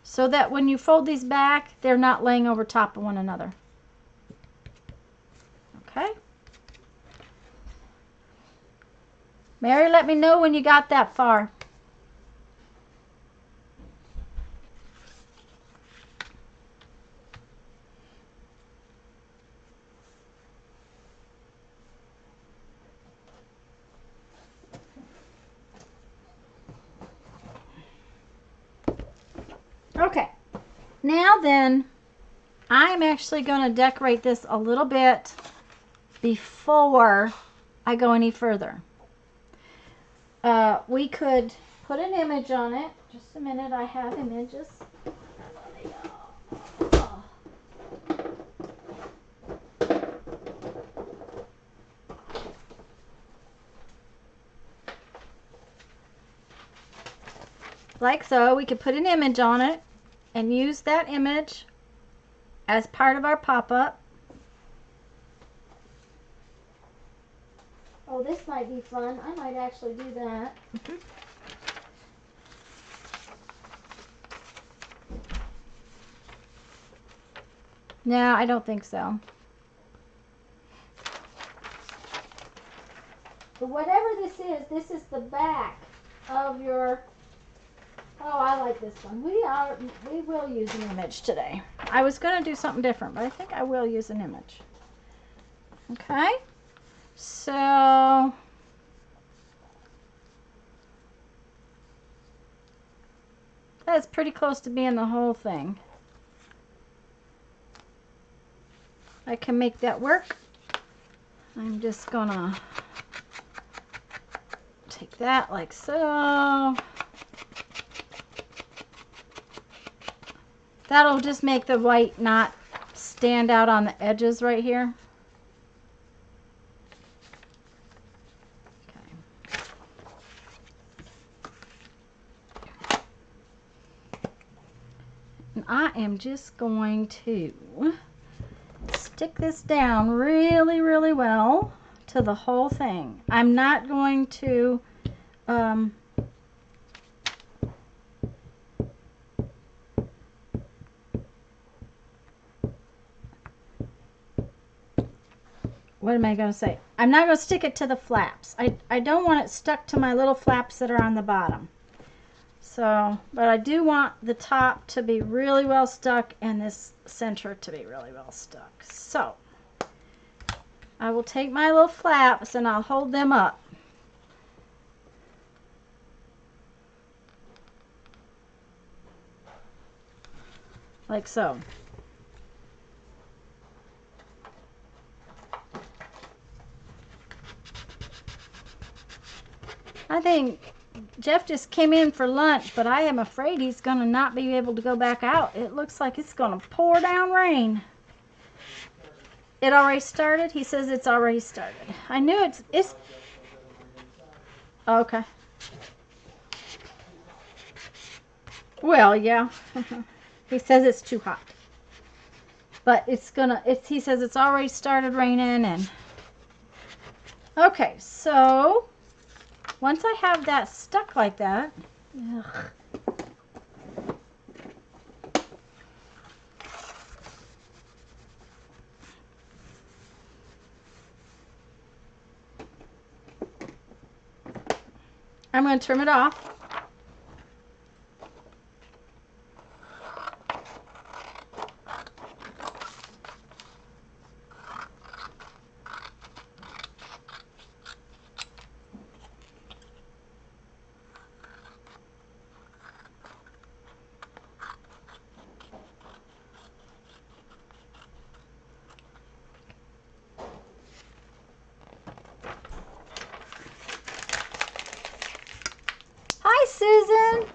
So that when you fold these back, they're not laying over top of one another. Okay. Mary, let me know when you got that far. Okay. Now then, I'm actually going to decorate this a little bit before I go any further. We could put an image on it. Just a minute, I have images. Oh. Like so, we could put an image on it and use that image as part of our pop-up. Oh, this might be fun. I might actually do that. No, I don't think so. But whatever this is the back of your... Oh, I like this one. We will use an image today. I was going to do something different, but I think I will use an image. Okay? So that's pretty close to being the whole thing. I can make that work. I'm just gonna take that like so. That'll just make the white not stand out on the edges right here. And I am just going to stick this down really, really well to the whole thing. I'm not going to what am I going to say? I'm not going to stick it to the flaps. I don't want it stuck to my little flaps that are on the bottom. So, but I do want the top to be really well stuck and this center to be really well stuck. So, I will take my little flaps and I'll hold them up. Like so. I think Jeff just came in for lunch, but I am afraid he's going to not be able to go back out. It looks like it's going to pour down rain. It already started? He says it's already started. I knew it's okay. Well, yeah. He says it's too hot. But he says it's already started raining and okay, so once I have that stuck like that, ugh. I'm going to trim it off. Hi, Susan.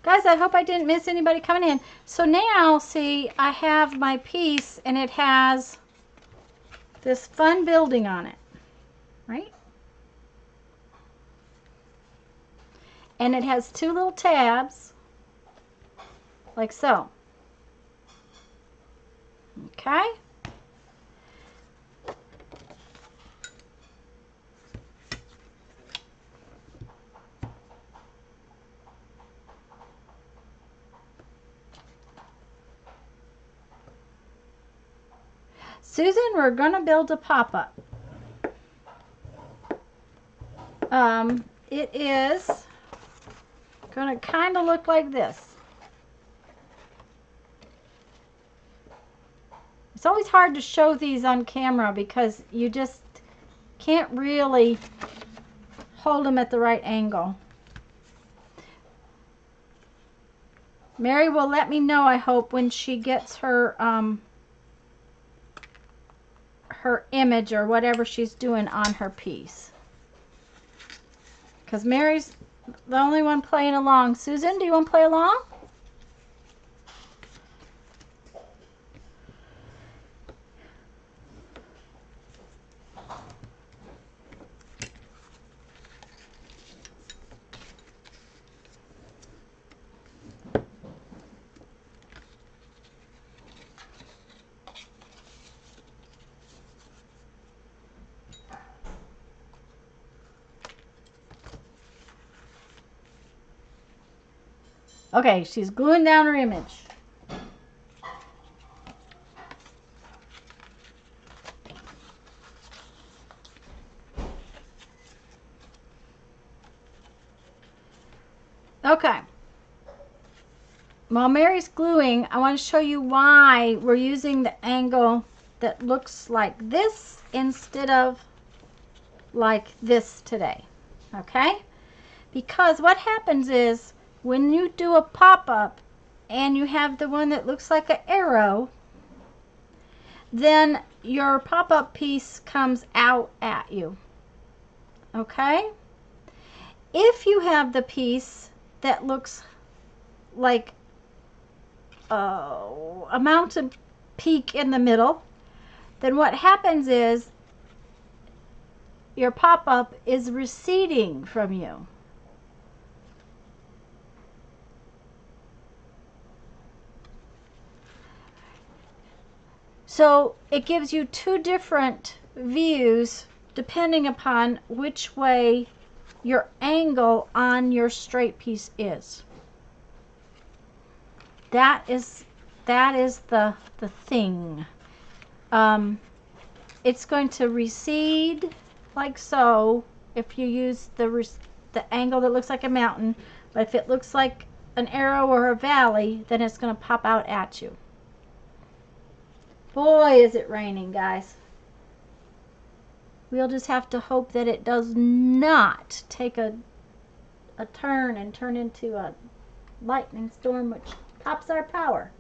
Guys, I hope I didn't miss anybody coming in. So now, see, I have my piece and it has this fun building on it, right? And it has two little tabs, like so. Okay? Susan, we're going to build a pop-up. It is going to kind of look like this. It's always hard to show these on camera because you just can't really hold them at the right angle. Mary will let me know, I hope, when she gets her her image or whatever she's doing on her piece. Because Mary's the only one playing along. Susan, do you want to play along? Okay, she's gluing down her image. Okay. While Mary's gluing, I want to show you why we're using the angle that looks like this instead of like this today. Okay? Because what happens is when you do a pop-up and you have the one that looks like an arrow, then your pop-up piece comes out at you. Okay? If you have the piece that looks like a mountain peak in the middle, then what happens is your pop-up is receding from you. So it gives you two different views depending upon which way your angle on your straight piece is. that is the thing. It's going to recede like so if you use the angle that looks like a mountain, but if it looks like an arrow or a valley, then it's going to pop out at you. Boy, is it raining, guys. We'll just have to hope that it does not take a turn and turn into a lightning storm, which pops our power.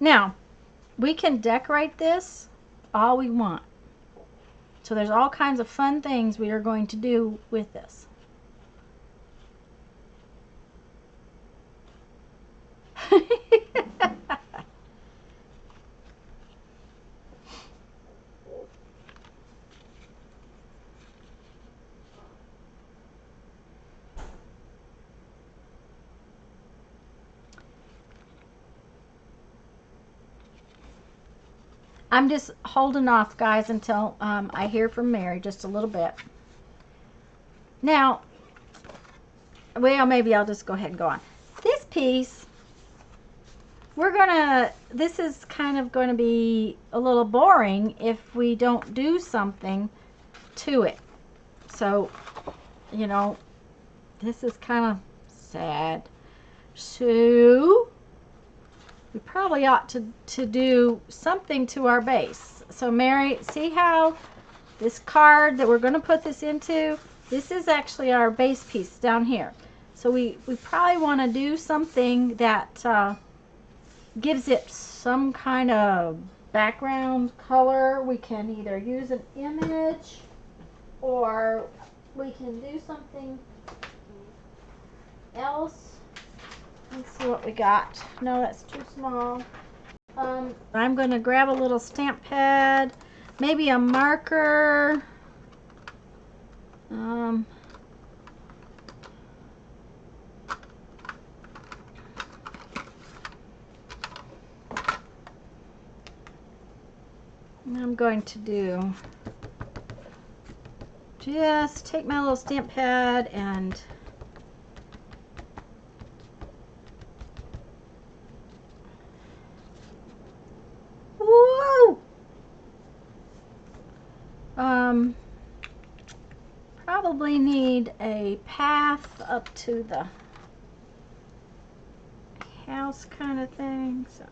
Now, we can decorate this all we want. So there's all kinds of fun things we are going to do with this. I'm just holding off, guys, until I hear from Mary just a little bit. Now, well, maybe I'll just go ahead and go on. This piece, this is kind of going to be a little boring if we don't do something to it. So, you know, this is kind of sad. So we probably ought to do something to our base. So Mary, see how this card that we're going to put this into, this is actually our base piece down here. So we probably want to do something that gives it some kind of background color. We can either use an image or we can do something else. Let's see what we got. No, that's too small. I'm going to grab a little stamp pad, maybe a marker. I'm going to just take my little stamp pad and probably need a path up to the house kind of thing, so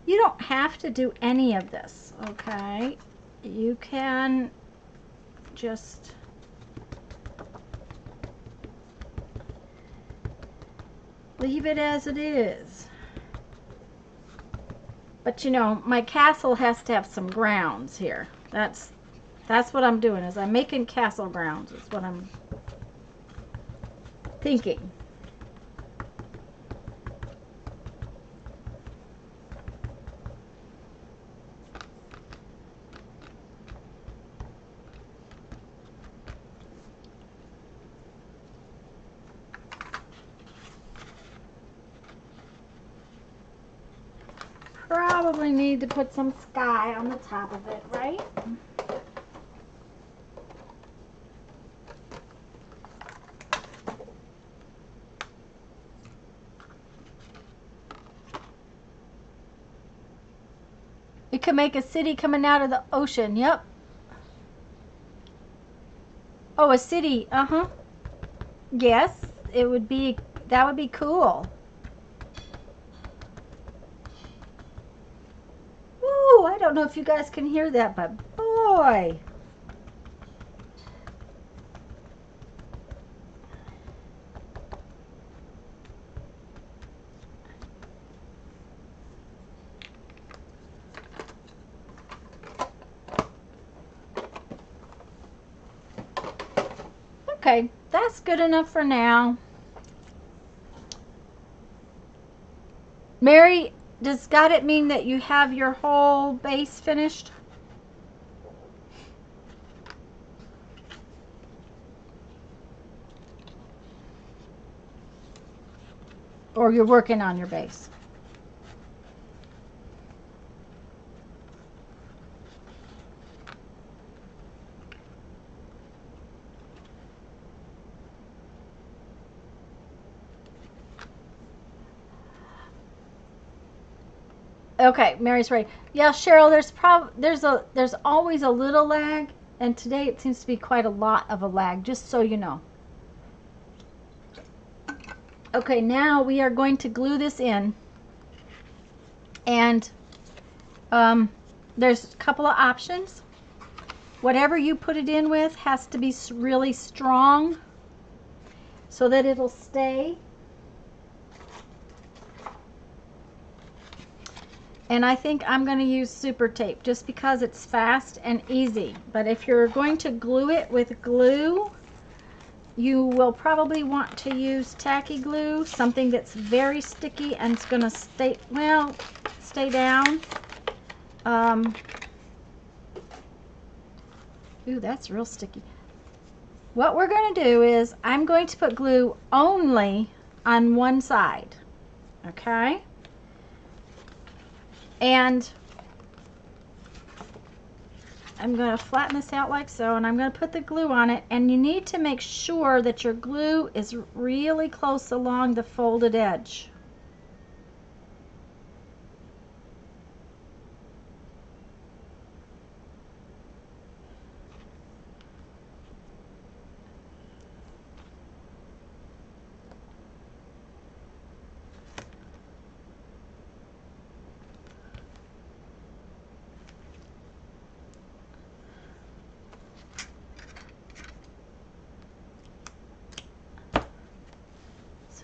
you don't have to do any of this, okay? You can just leave it as it is. But you know, my castle has to have some grounds here. That's what I'm doing, is I'm making castle grounds, is what I'm thinking. Probably need to put some sky on the top of it, right? It could make a city coming out of the ocean. Yep. Oh, a city. Uh-huh. Yes, it would be, that would be cool. Woo, I don't know if you guys can hear that, but boy. Okay, that's good enough for now. Mary, does got it mean that you have your whole base finished? or you're working on your base. Okay, Mary's ready. Yeah, Cheryl, there's always a little lag, and today it seems to be quite a lot of a lag, just so you know. Okay, now we are going to glue this in, and there's a couple of options. Whatever you put it in with has to be really strong so that it'll stay. And I think I'm going to use super tape just because it's fast and easy. But if you're going to glue it with glue, you will probably want to use tacky glue, something that's very sticky and it's going to stay down. Ooh, that's real sticky. What we're going to do is I'm going to put glue only on one side, okay? And I'm going to flatten this out like so, and I'm going to put the glue on it, and you need to make sure that your glue is really close along the folded edge.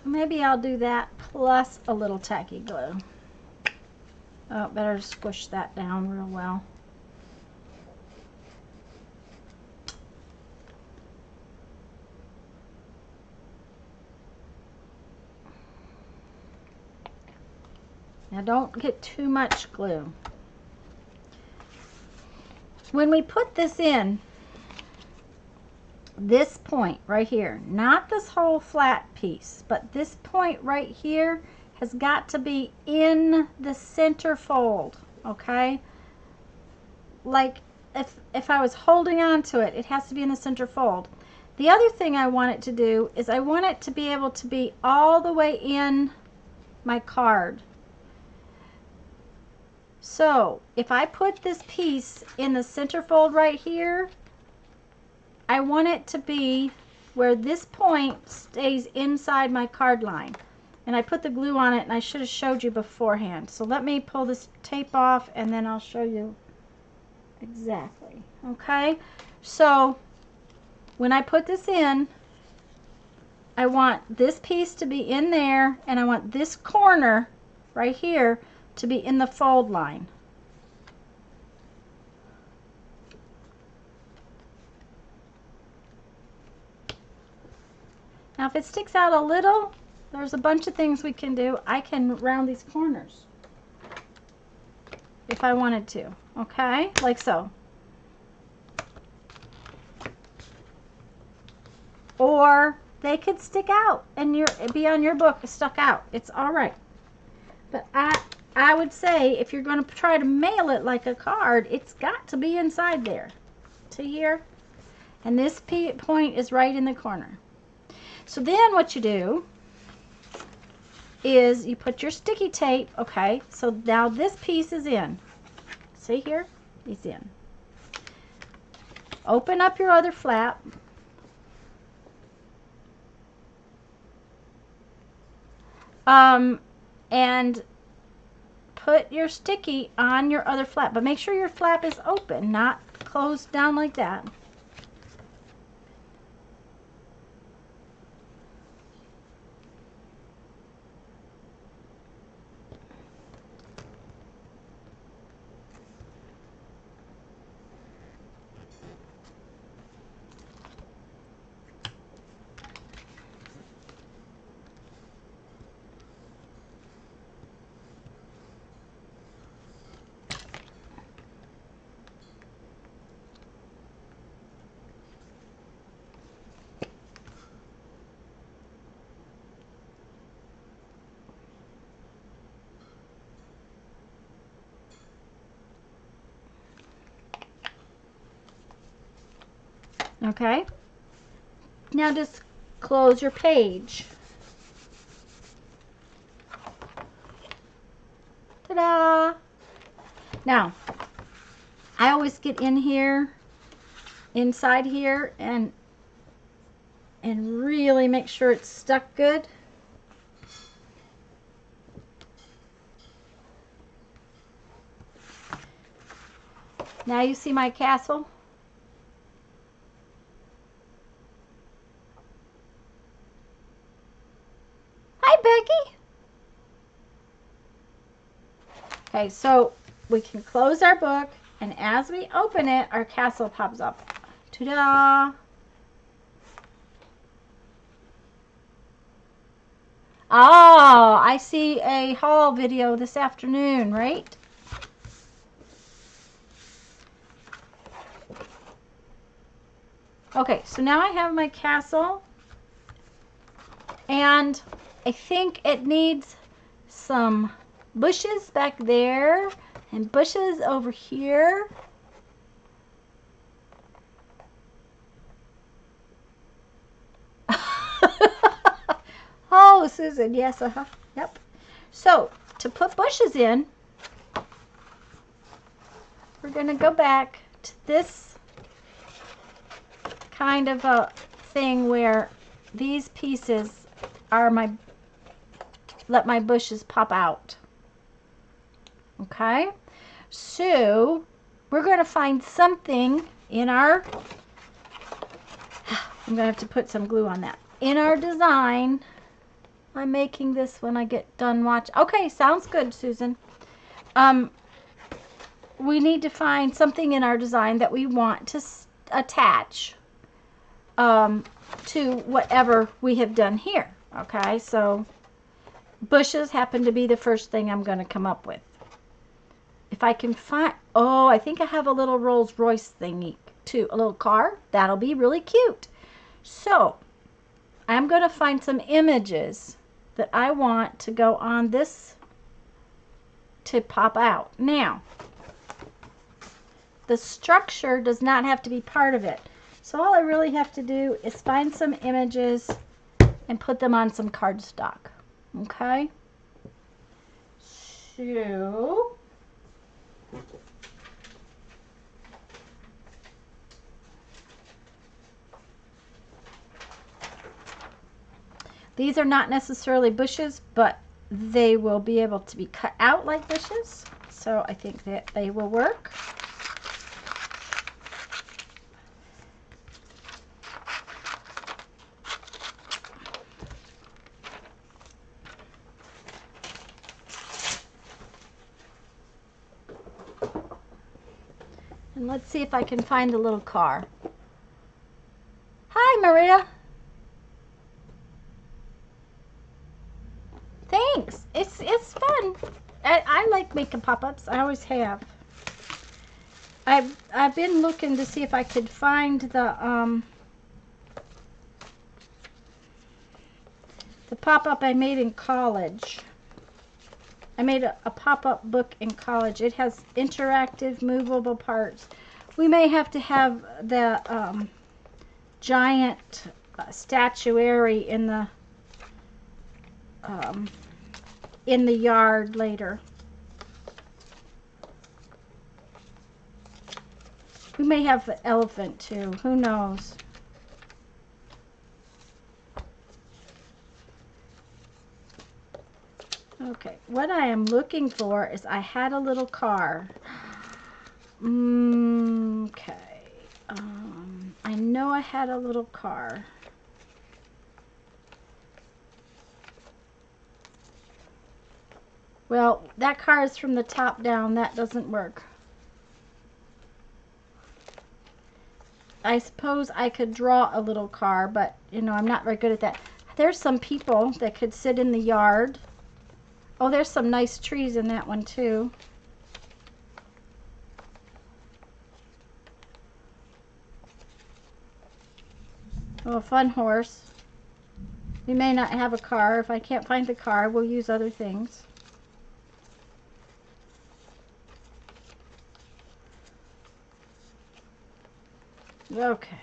Maybe I'll do that plus a little tacky glue. Oh, better squish that down real well. Now don't get too much glue. When we put this in, this point right here, not this whole flat piece, but this point right here has got to be in the center fold, okay? Like if I was holding on to it, it has to be in the center fold. The other thing I want it to do is I want it to be able to be all the way in my card. So if I put this piece in the center fold right here, I want it to be where this point stays inside my card line. And I put the glue on it, and I should have showed you beforehand. So let me pull this tape off, and then I'll show you exactly. Okay? So when I put this in, I want this piece to be in there, and I want this corner right here to be in the fold line. Now if it sticks out a little, there's a bunch of things we can do. I can round these corners if I wanted to, okay? Like so. Or they could stick out and be on your book stuck out. It's all right. But I would say if you're going to try to mail it like a card, it's got to be inside there. To here. And this point is right in the corner. So then what you do is you put your sticky tape, okay, so now this piece is in. See here? It's in. Open up your other flap. And put your sticky on your other flap, but make sure your flap is open, not closed down like that. Okay? Now just close your page. Ta-da! Now, I always get in here, inside here, and really make sure it's stuck good. Now you see my castle? Hi, Becky. Okay, so we can close our book, and as we open it, our castle pops up. Ta-da! Oh, I see a haul video this afternoon, right? Okay, so now I have my castle, and I think it needs some bushes back there and bushes over here. Oh, Susan, yes, yep. So, to put bushes in, we're going to go back to this kind of a thing where these pieces are let my bushes pop out. Okay? So, we're going to find something in our, I'm going to have to put some glue on that. In our design, I'm making this when I get done watching. Okay, sounds good, Susan. We need to find something in our design that we want to attach to whatever we have done here. Okay, so bushes happen to be the first thing I'm going to come up with. If I can find, oh, I think I have a little Rolls Royce thingy too, a little car. That'll be really cute. So I'm going to find some images that I want to go on this to pop out. Now, the structure does not have to be part of it. So all I really have to do is find some images and put them on some cardstock. Okay? So these are not necessarily bushes, but they will be able to be cut out like bushes. So I think that they will work. And let's see if I can find a little car. Hi, Maria. Thanks. It's fun. I like making pop-ups. I always have. I've been looking to see if I could find the pop-up I made in college. I made a pop-up book in college. It has interactive movable parts. We may have to have the giant statuary in the yard later. We may have the elephant too. Who knows? Okay, what I am looking for is I had a little car. Okay. I know I had a little car. Well, that car is from the top down. That doesn't work. I suppose I could draw a little car, but, you know, I'm not very good at that. There's some people that could sit in the yard. Oh, there's some nice trees in that one, too. Oh, a fun horse. We may not have a car. If I can't find the car, we'll use other things. Okay.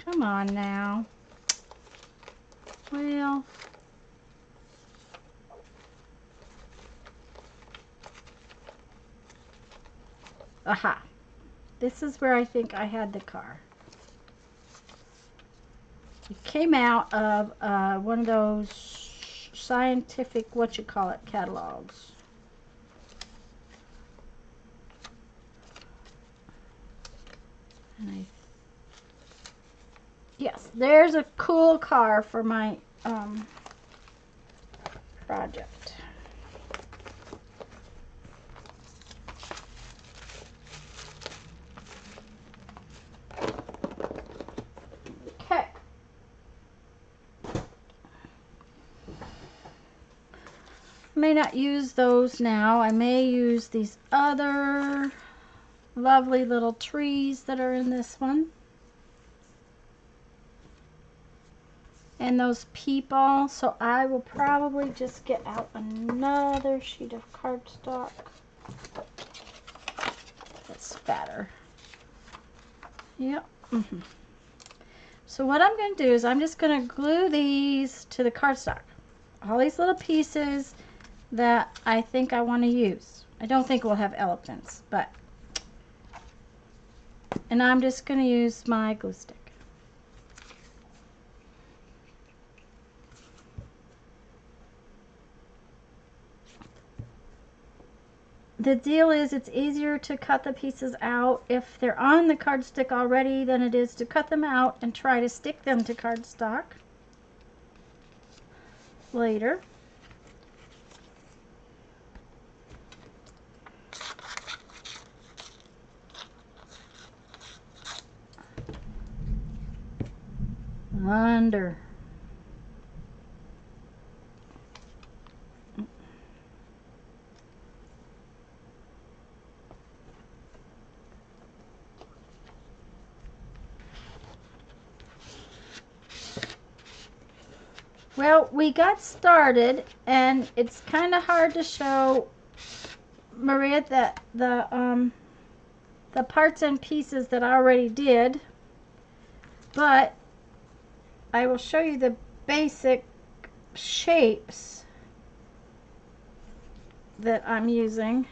Come on now. Well, aha. This is where I think I had the car. It came out of one of those scientific, catalogs. And yes, there's a cool car for my project. Okay. May not use those now. I may use these other lovely little trees that are in this one. And those people. So I will probably just get out another sheet of cardstock. That's fatter. Yep. So what I'm going to do is I'm just going to glue these to the cardstock. All these little pieces that I think I want to use. I don't think we'll have elephants, but... And I'm just going to use my glue stick. The deal is it's easier to cut the pieces out if they're on the cardstock already than it is to cut them out and try to stick them to cardstock later. Under. Well, we got started, and it's kind of hard to show Maria that the parts and pieces that I already did, but I will show you the basic shapes that I'm using.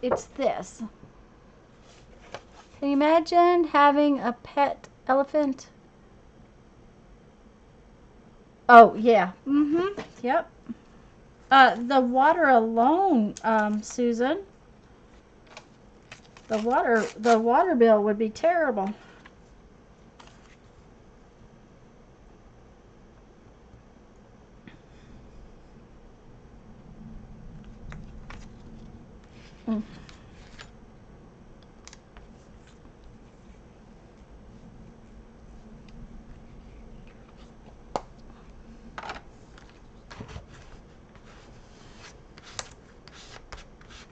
It's this. Can you imagine having a pet elephant? Oh, yeah. Yep. The water alone, Susan. The water bill would be terrible.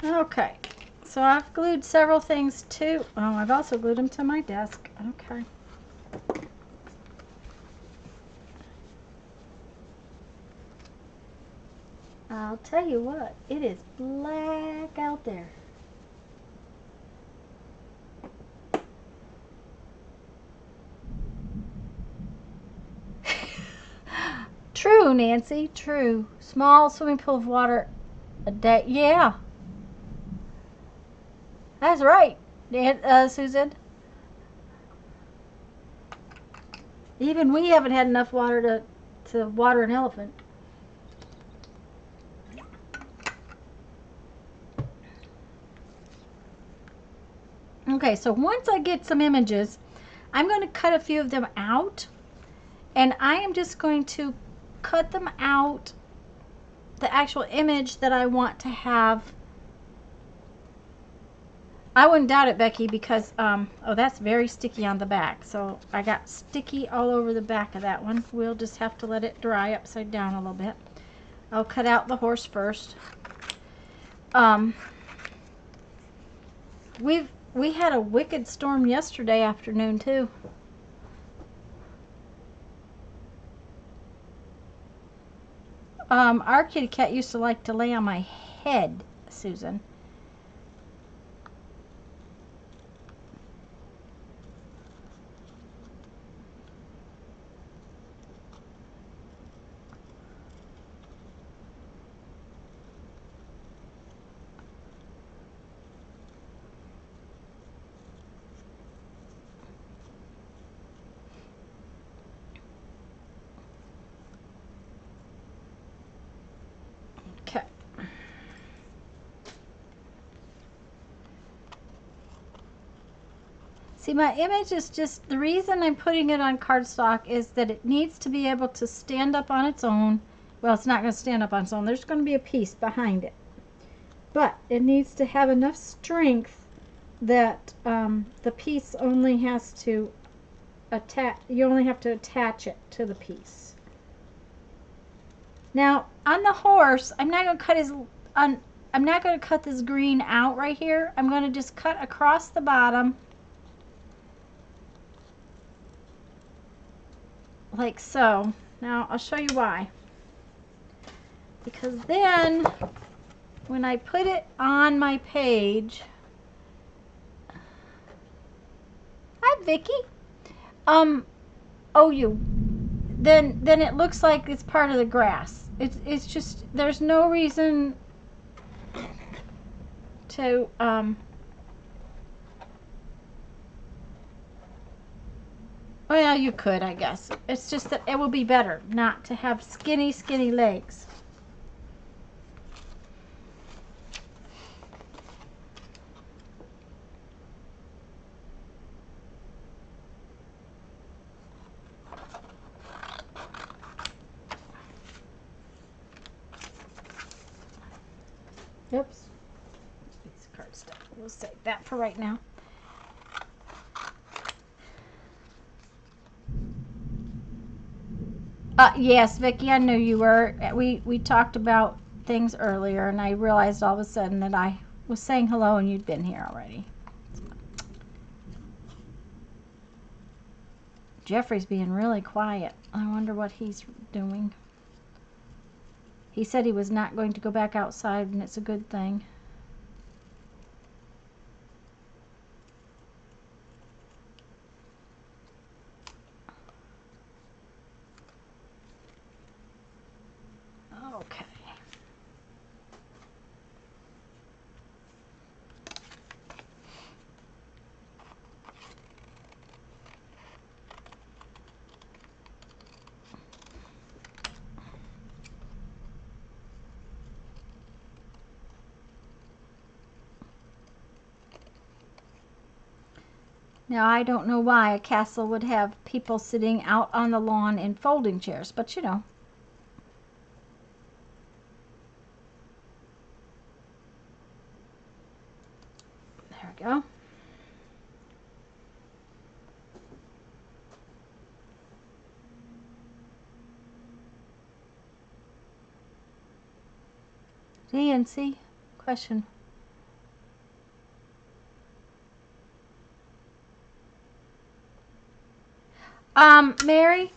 Okay, so I've glued several things too. Oh, I've also glued them to my desk. Okay. I'll tell you what, it is black out there. True, Nancy, true. Small swimming pool of water a day. Yeah. That's right, Susan. Even we haven't had enough water to water an elephant. Okay, so once I get some images, I'm going to cut a few of them out, and I am just going to cut them out, the actual image that I want to have. I wouldn't doubt it, Becky, because, oh, that's very sticky on the back. So I got sticky all over the back of that one. We'll just have to let it dry upside down a little bit. I'll cut out the horse first. We had a wicked storm yesterday afternoon, too. Our kitty cat used to like to lay on my head, Susan. See, my image is just, the reason I'm putting it on cardstock is that it needs to be able to stand up on its own. Well, it's not going to stand up on its own. There's going to be a piece behind it. But it needs to have enough strength that the piece only has to attach, you only have to attach it to the piece. Now, on the horse, I'm not going to cut I'm not going to cut this green out right here. I'm going to just cut across the bottom like so. Now, I'll show you why. Because then, when I put it on my page, hi Vicky, then it looks like it's part of the grass. It's just, there's no reason to well, you could, I guess. It's just that it will be better not to have skinny legs. Oops. Piece of cardstock. We'll save that for right now. Yes, Vicki, I knew you were. We talked about things earlier, and I realized all of a sudden that I was saying hello and you'd been here already. Jeffrey's being really quiet. I wonder what he's doing. He said he was not going to go back outside, and it's a good thing. Okay. Now, I don't know why a castle would have people sitting out on the lawn in folding chairs, but you know. There we go. DNC question. Mary,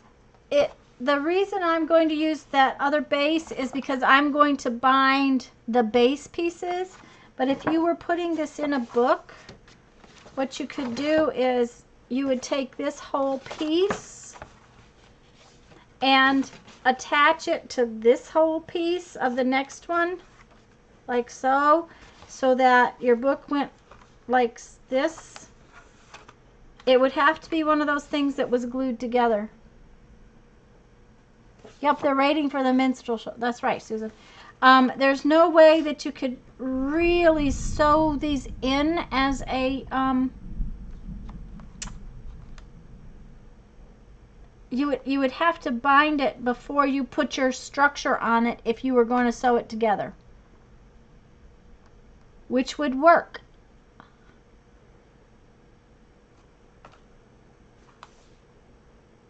the reason I'm going to use that other base is because I'm going to bind the base pieces. But if you were putting this in a book, what you could do is you would take this whole piece and attach it to this whole piece of the next one, like so, so that your book went like this. It would have to be one of those things that was glued together. Yep, they're waiting for the minstrel show. That's right, Susan. There's no way that you could really sew these in as a... You would have to bind it before you put your structure on it if you were going to sew it together, which would work.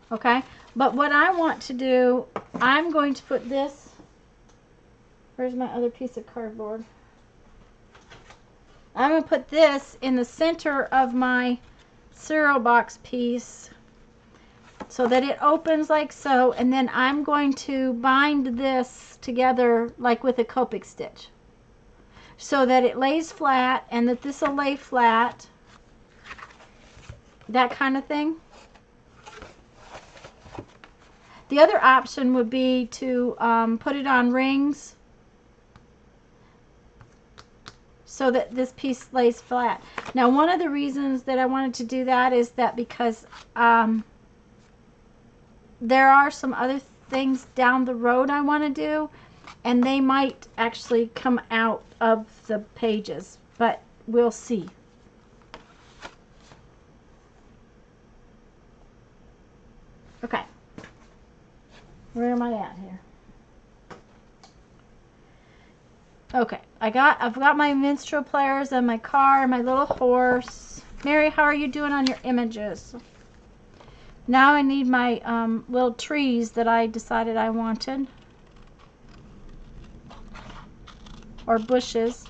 Okay, but what I want to do, I'm going to put this, where's my other piece of cardboard? I'm going to put this in the center of my cereal box piece so that it opens like so, and then I'm going to bind this together like with a Copic stitch so that it lays flat and that this will lay flat, that kind of thing. The other option would be to put it on rings so that this piece lays flat. Now, one of the reasons that I wanted to do that is that because there are some other things down the road I want to do, and they might actually come out of the pages, but we'll see. Okay. Where am I at here? Okay. I've got my minstrel players and my car and my little horse. Mary, how are you doing on your images? Now I need my little trees that I decided I wanted. Or bushes.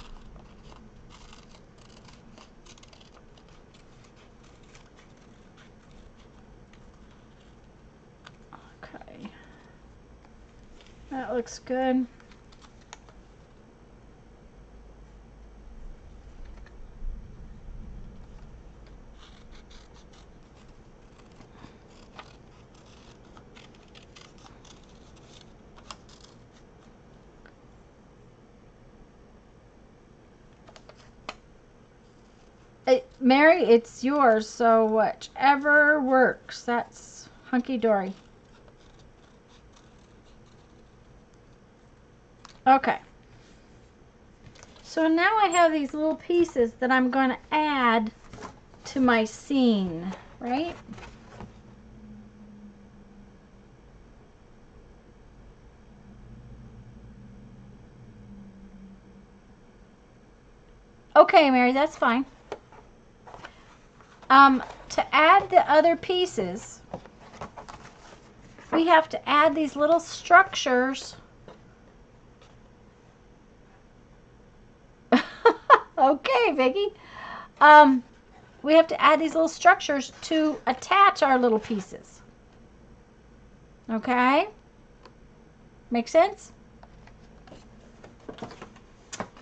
Okay. That looks good. Mary, it's yours, so whichever works. That's hunky-dory. Okay. So now I have these little pieces that I'm going to add to my scene, right? Okay, Mary, that's fine. To add the other pieces, we have to add these little structures. Okay, Vicky. We have to add these little structures to attach our little pieces. Okay? Make sense?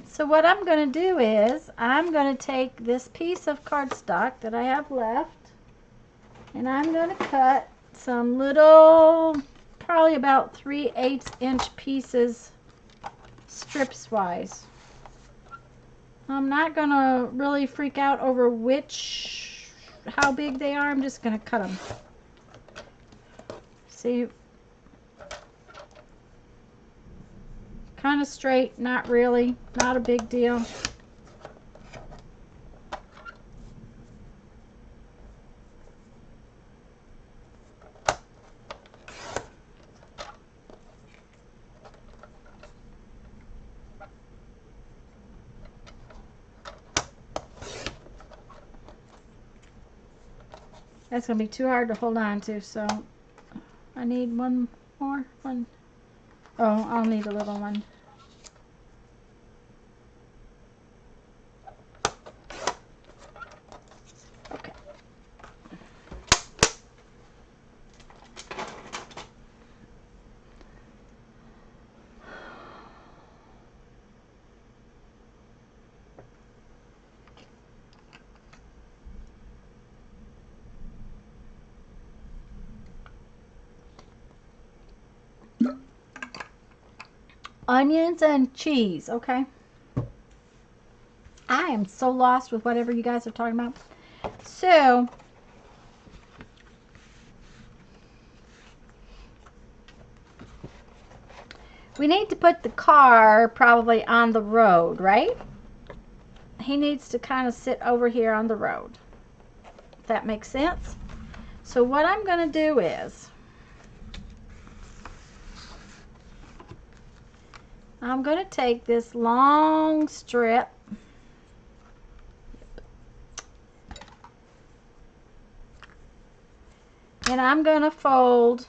So what I'm going to do is I'm going to take this piece of cardstock that I have left, and I'm going to cut some little, probably about 3/8 inch pieces, strips wise. I'm not going to really freak out over how big they are. I'm just going to cut them. See? Kind of straight, not really, not a big deal. That's going to be too hard to hold on to, so I need one more. One. Oh, I'll need a little one. Okay. Onions and cheese, okay? I am so lost with whatever you guys are talking about. So, we need to put the car probably on the road, right? He needs to kind of sit over here on the road. If that makes sense. So what I'm going to do is I'm going to take this long strip and I'm going to fold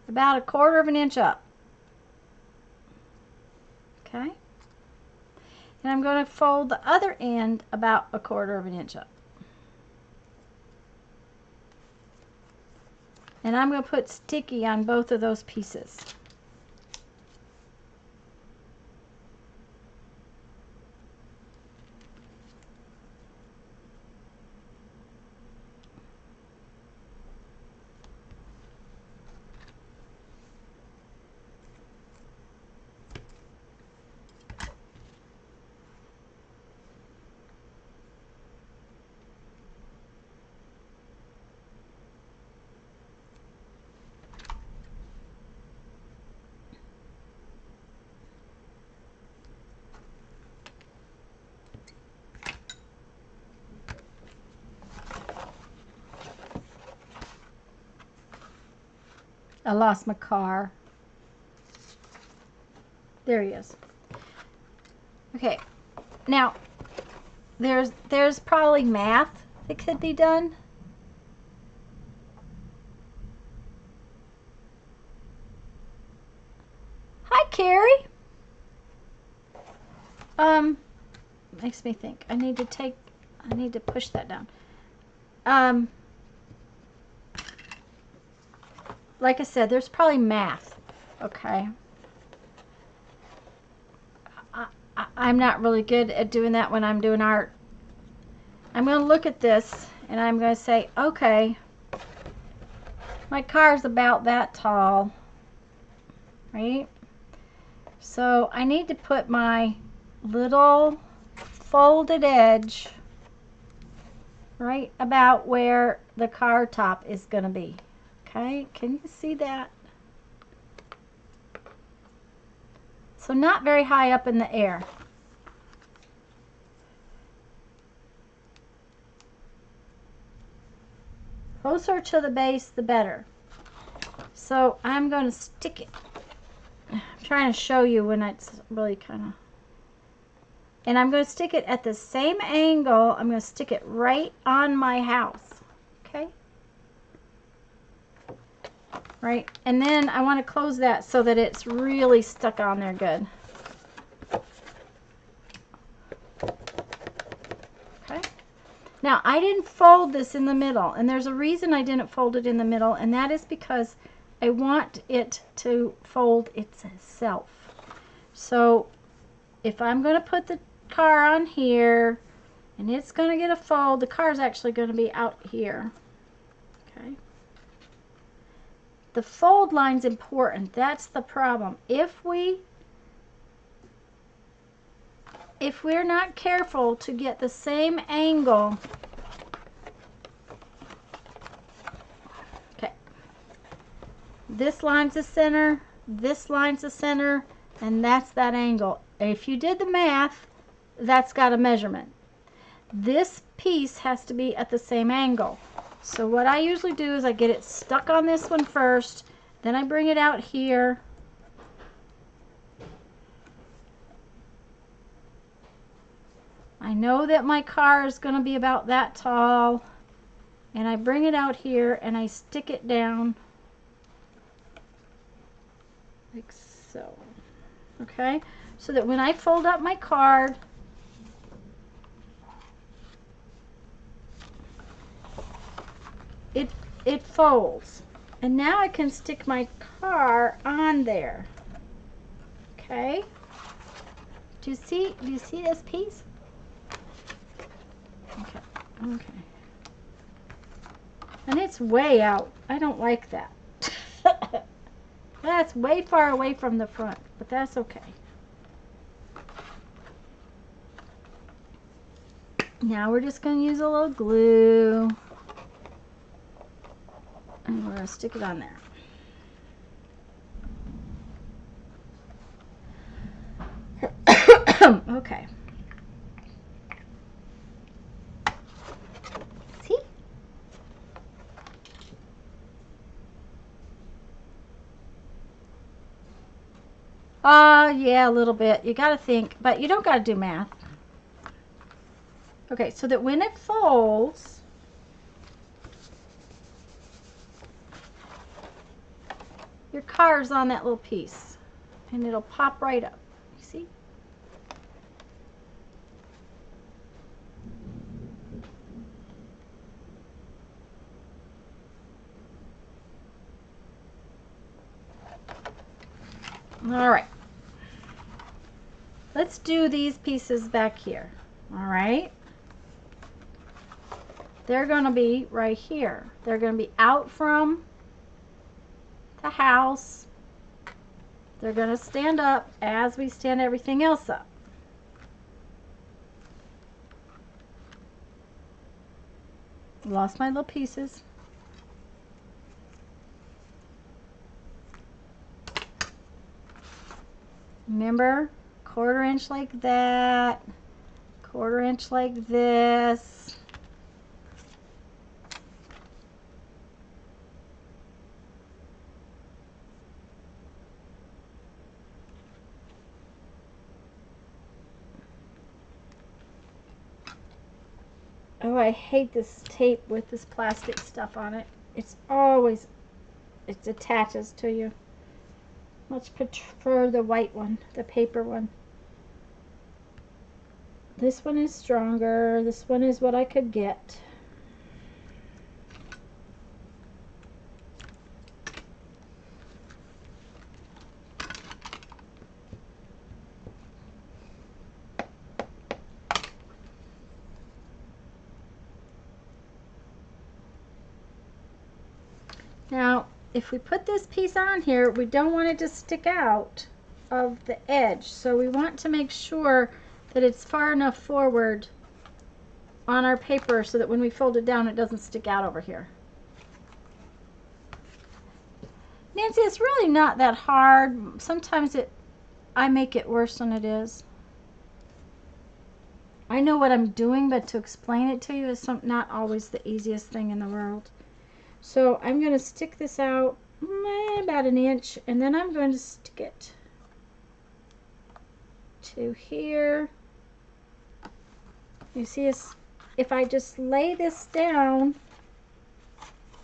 about 1/4 of an inch up. Okay? And I'm going to fold the other end about 1/4 of an inch up. And I'm going to put sticky on both of those pieces. I lost my car. There he is. Okay, now there's probably math that could be done. Hi, Carrie. Makes me think. I need to push that down. Like I said, there's probably math. Okay. I'm not really good at doing that when I'm doing art. I'm going to look at this and I'm going to say, okay, my car's about that tall, right? So I need to put my little folded edge right about where the car top is going to be. Okay, can you see that? So not very high up in the air. Closer to the base, the better. So I'm going to stick it. I'm trying to show you when it's really kind of... And I'm going to stick it at the same angle. I'm going to stick it right on my house. Okay? Right? And then I want to close that so that it's really stuck on there good. Okay? Now, I didn't fold this in the middle, and there's a reason I didn't fold it in the middle, and that is because I want it to fold itself. So, if I'm going to put the car on here, and it's going to get a fold, the car is actually going to be out here. Okay? The fold line's important. That's the problem. If we're not careful to get the same angle, okay, this line's the center, this line's the center, and that's that angle. If you did the math, that's got a measurement. This piece has to be at the same angle. So what I usually do is I get it stuck on this one first, then I bring it out here. I know that my car is going to be about that tall, and I bring it out here and I stick it down like so. Okay, so that when I fold up my card, it folds. And now I can stick my car on there. Okay? Do you see this piece? Okay. Okay. And it's way out. I don't like that. That's way far away from the front, but that's okay. Now we're just going to use a little glue. And we're going to stick it on there. Okay. See? Yeah, a little bit. You got to think, but you don't got to do math. Okay, so that when it folds, your car's on that little piece, and it'll pop right up. You see? All right. Let's do these pieces back here. All right. They're going to be right here. They're going to be out from the house. They're going to stand up as we stand everything else up. Lost my little pieces. Remember, 1/4 inch like that, 1/4 inch like this. Oh, I hate this tape with this plastic stuff on it. It's always, it attaches to you. Much prefer the white one, the paper one. This one is stronger. This one is what I could get. Now, if we put this piece on here, we don't want it to stick out of the edge. So we want to make sure that it's far enough forward on our paper so that when we fold it down, it doesn't stick out over here. Nancy, it's really not that hard. Sometimes I make it worse than it is. I know what I'm doing, but to explain it to you is not always the easiest thing in the world. So I'm going to stick this out about an inch, and then I'm going to stick it to here. You see, if I just lay this down,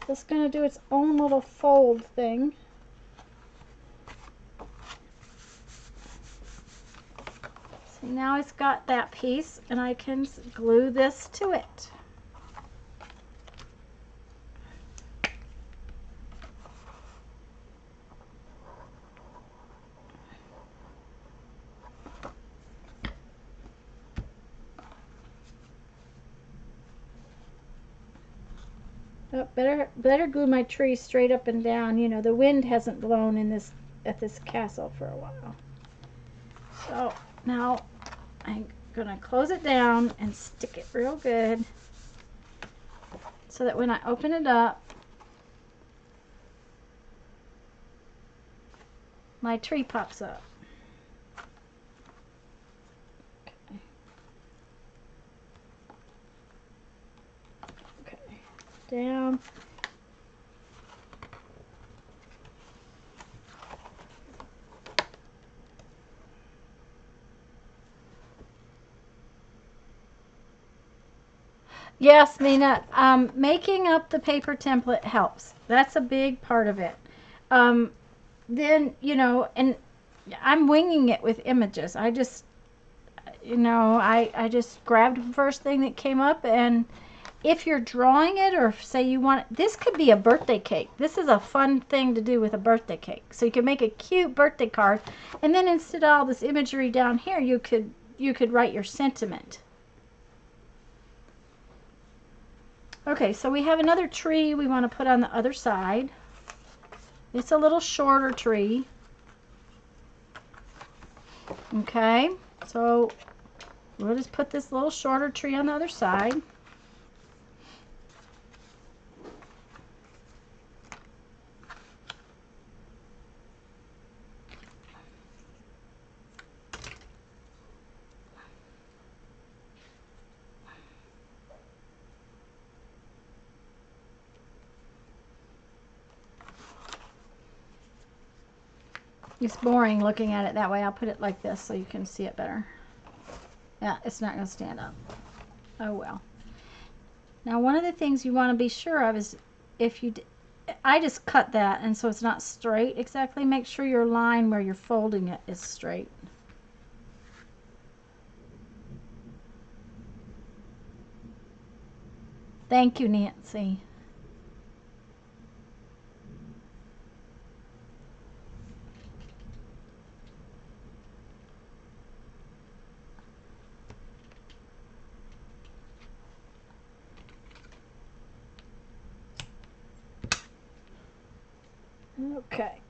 it's going to do its own little fold thing. So now it's got that piece, and I can glue this to it. Oh, better glue my tree straight up and down. You know, the wind hasn't blown at this castle for a while. So now I'm gonna close it down and stick it real good so that when I open it up, my tree pops up. Down. Yes, Mina, making up the paper template helps. That's a big part of it. Then, you know, and I'm winging it with images. I just, you know, I just grabbed the first thing that came up, and if you're drawing it, or say you want, this could be a birthday cake. This is a fun thing to do with a birthday cake. So you can make a cute birthday card, and then instead of all this imagery down here, you could write your sentiment. Okay, so we have another tree we want to put on the other side. It's a little shorter tree. Okay, so we'll just put this little shorter tree on the other side. It's boring looking at it that way. I'll put it like this so you can see it better. Yeah, it's not going to stand up. Oh well. Now, one of the things you want to be sure of is if you... I just cut that, and so it's not straight exactly. Make sure your line where you're folding it is straight. Thank you, Nancy. Okay.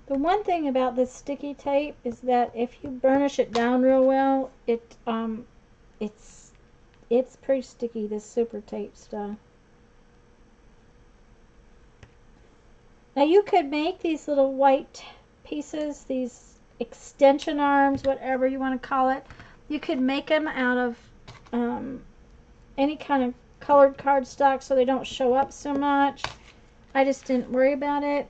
The one thing about this sticky tape is that if you burnish it down real well, it's pretty sticky, this super tape stuff. Now you could make these little white pieces, these extension arms, whatever you want to call it. You could make them out of any kind of colored cardstock so they don't show up so much. I just didn't worry about it.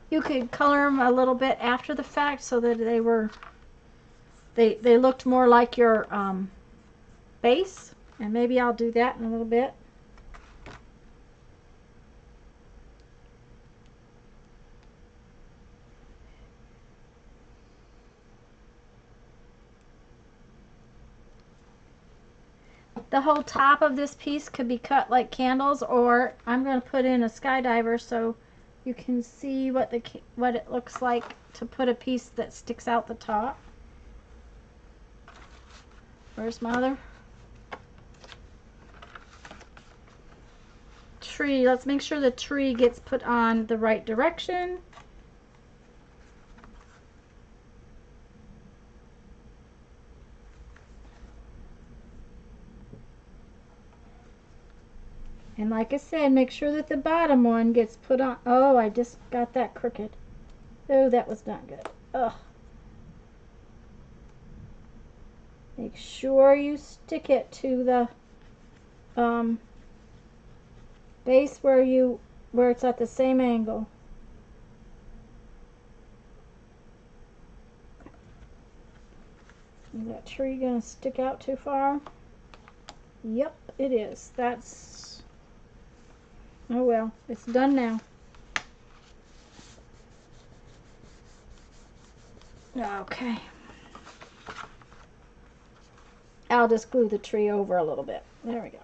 You could color them a little bit after the fact so that they looked more like your base, and maybe I'll do that in a little bit. The whole top of this piece could be cut like candles, or I'm going to put in a skydiver so you can see what it looks like to put a piece that sticks out the top. Where's my other tree? Let's make sure the tree gets put on the right direction. And like I said, make sure that the bottom one gets put on. Oh, I just got that crooked. Oh, that was not good. Ugh. Make sure you stick it to the base where it's at the same angle. Is that tree gonna stick out too far? Yep, it is. That's, oh well, it's done now. Okay. I'll just glue the tree over a little bit. There we go.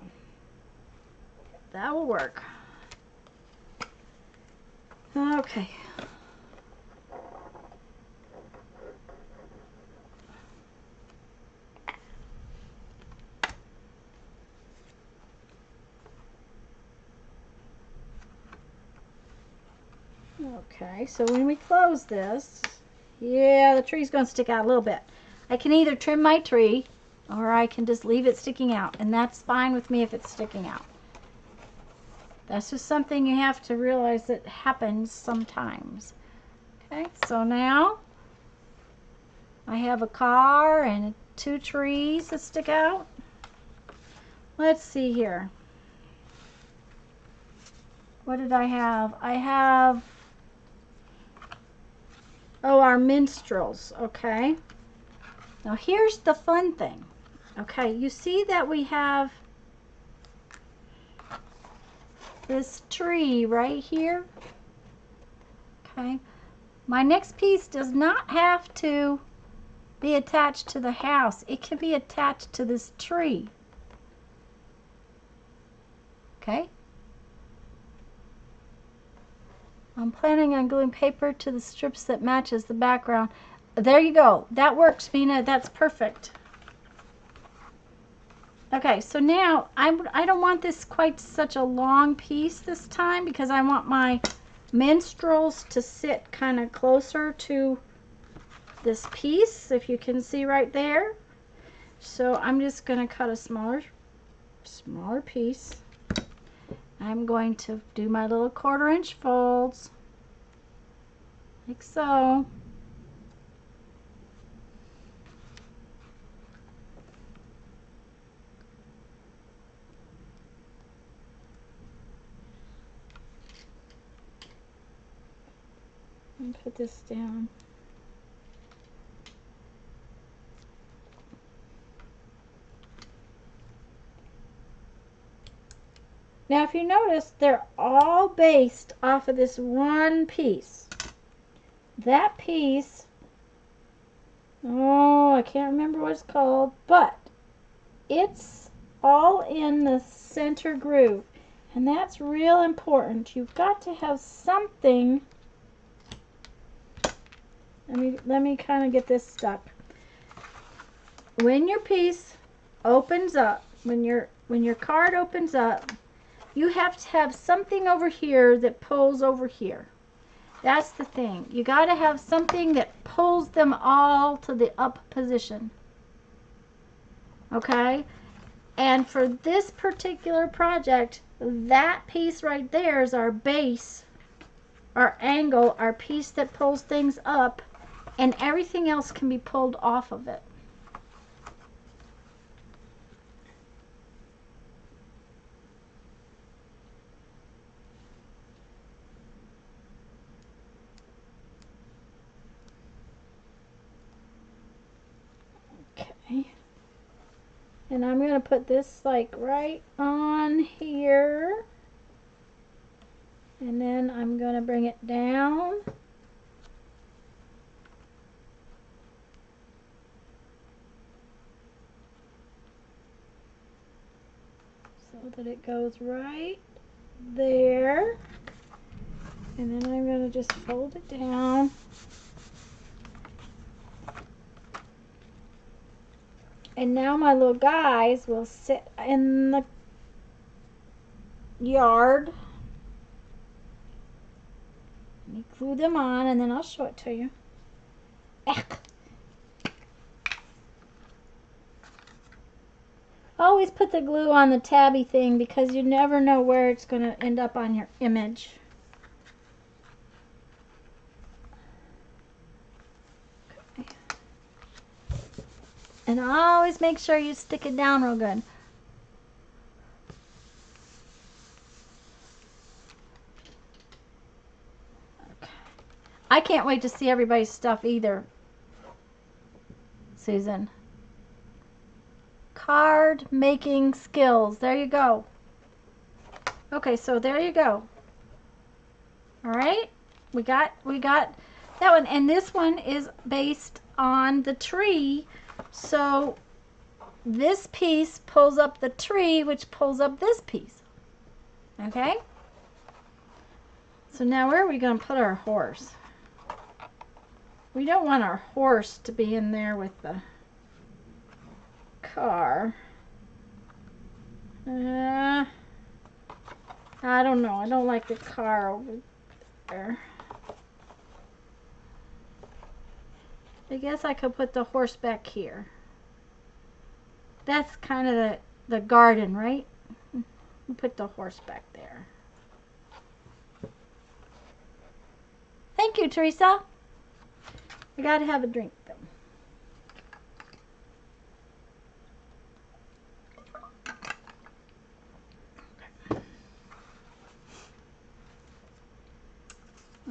That will work. Okay. Okay, so when we close this, yeah, the tree's going to stick out a little bit. I can either trim my tree or I can just leave it sticking out, and that's fine with me if it's sticking out. That's just something you have to realize that happens sometimes. Okay, so now I have a car and 2 trees that stick out. Let's see here. What did I have? I have, oh, our minstrels. Okay. Now here's the fun thing. Okay, you see that we have this tree right here. Okay. My next piece does not have to be attached to the house. It can be attached to this tree. Okay. I'm planning on gluing paper to the strips that matches the background. There you go. That works, Mina. That's perfect. Okay, so now I don't want this quite such a long piece this time because I want my minstrels to sit kind of closer to this piece, if you can see right there. So I'm just going to cut a smaller piece. I'm going to do my little 1/4 inch folds, like so. And put this down. Now if you notice, they're all based off of this one piece. That piece, oh, I can't remember what it's called, but it's all in the center groove. And that's real important. You've got to have something. Let me kind of get this stuck. When your piece opens up, when your card opens up, you have to have something over here that pulls over here. That's the thing. You got to have something that pulls them all to the up position. Okay? And for this particular project, that piece right there is our base, our angle, our piece that pulls things up, and everything else can be pulled off of it. Okay. And I'm going to put this like right on here. And then I'm going to bring it down. So that it goes right there. And then I'm going to just fold it down. And now my little guys will sit in the yard. Let me glue them on and then I'll show it to you. Eck. Always put the glue on the tabby thing because you never know where it's going to end up on your image. Okay. And always make sure you stick it down real good. Okay. I can't wait to see everybody's stuff either, Susan. Card making skills. There you go. Okay, so there you go. All right, we got that one, and this one is based on the tree. So this piece pulls up the tree, which pulls up this piece. Okay. So now where are we going to put our horse? We don't want our horse to be in there with the car. I don't know. I don't like the car over there. I guess I could put the horse back here. That's kind of the garden, right? We'll put the horse back there. Thank you, Teresa. I gotta have a drink though.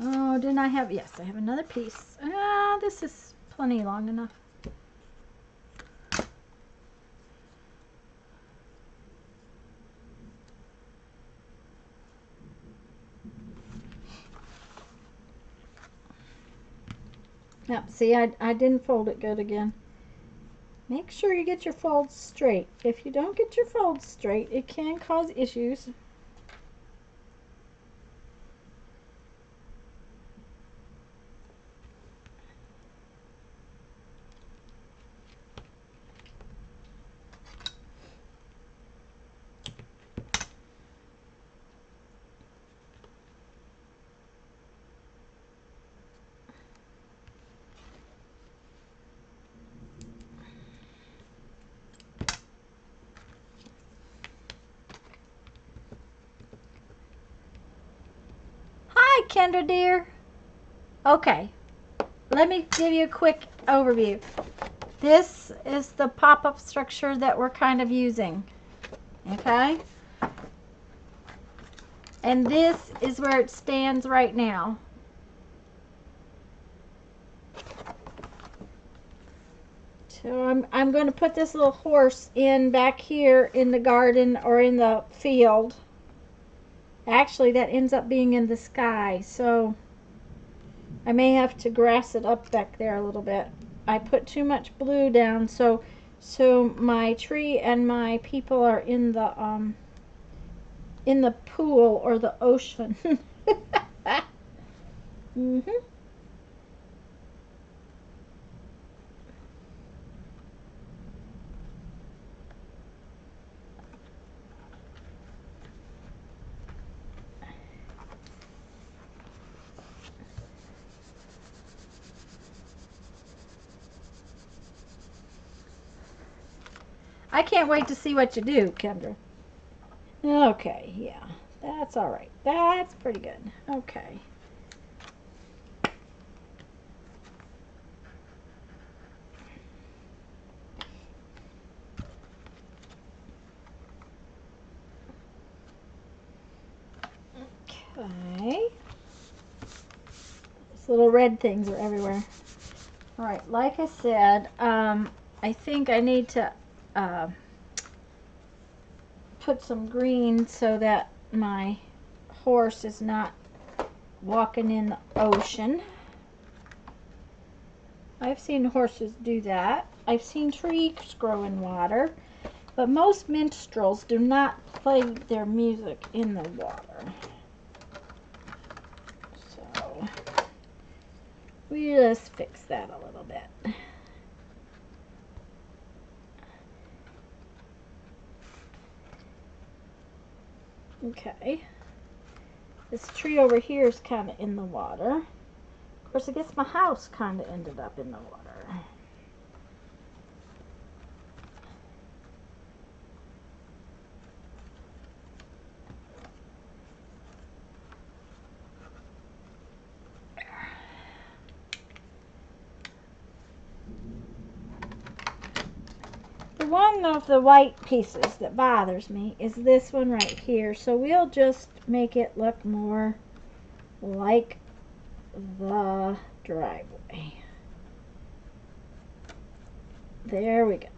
Oh, didn't I have? Yes, I have another piece. This is plenty long enough. Yep, see, I didn't fold it good again. Make sure you get your folds straight. If you don't get your folds straight, it can cause issues. Hi, Kendra dear. Okay, let me give you a quick overview. This is the pop-up structure that we're kind of using. Okay? And this is where it stands right now. So I'm going to put this little horse in back here in the garden or in the field. Actually, that ends up being in the sky, so I may have to grass it up back there a little bit. I put too much blue down, so my tree and my people are in the pool or the ocean. Mm-hmm. I can't wait to see what you do, Kendra. Okay, yeah, that's all right. That's pretty good. Okay. Okay. These little red things are everywhere. All right, like I said, I think I need to put some green so that my horse is not walking in the ocean. I've seen horses do that. I've seen trees grow in water, but most minstrels do not play their music in the water. So we just fix that a little bit. Okay. This tree over here is kind of in the water. Of course, I guess my house kind of ended up in the water. One of the white pieces that bothers me is this one right here, so we'll just make it look more like the driveway. There we go.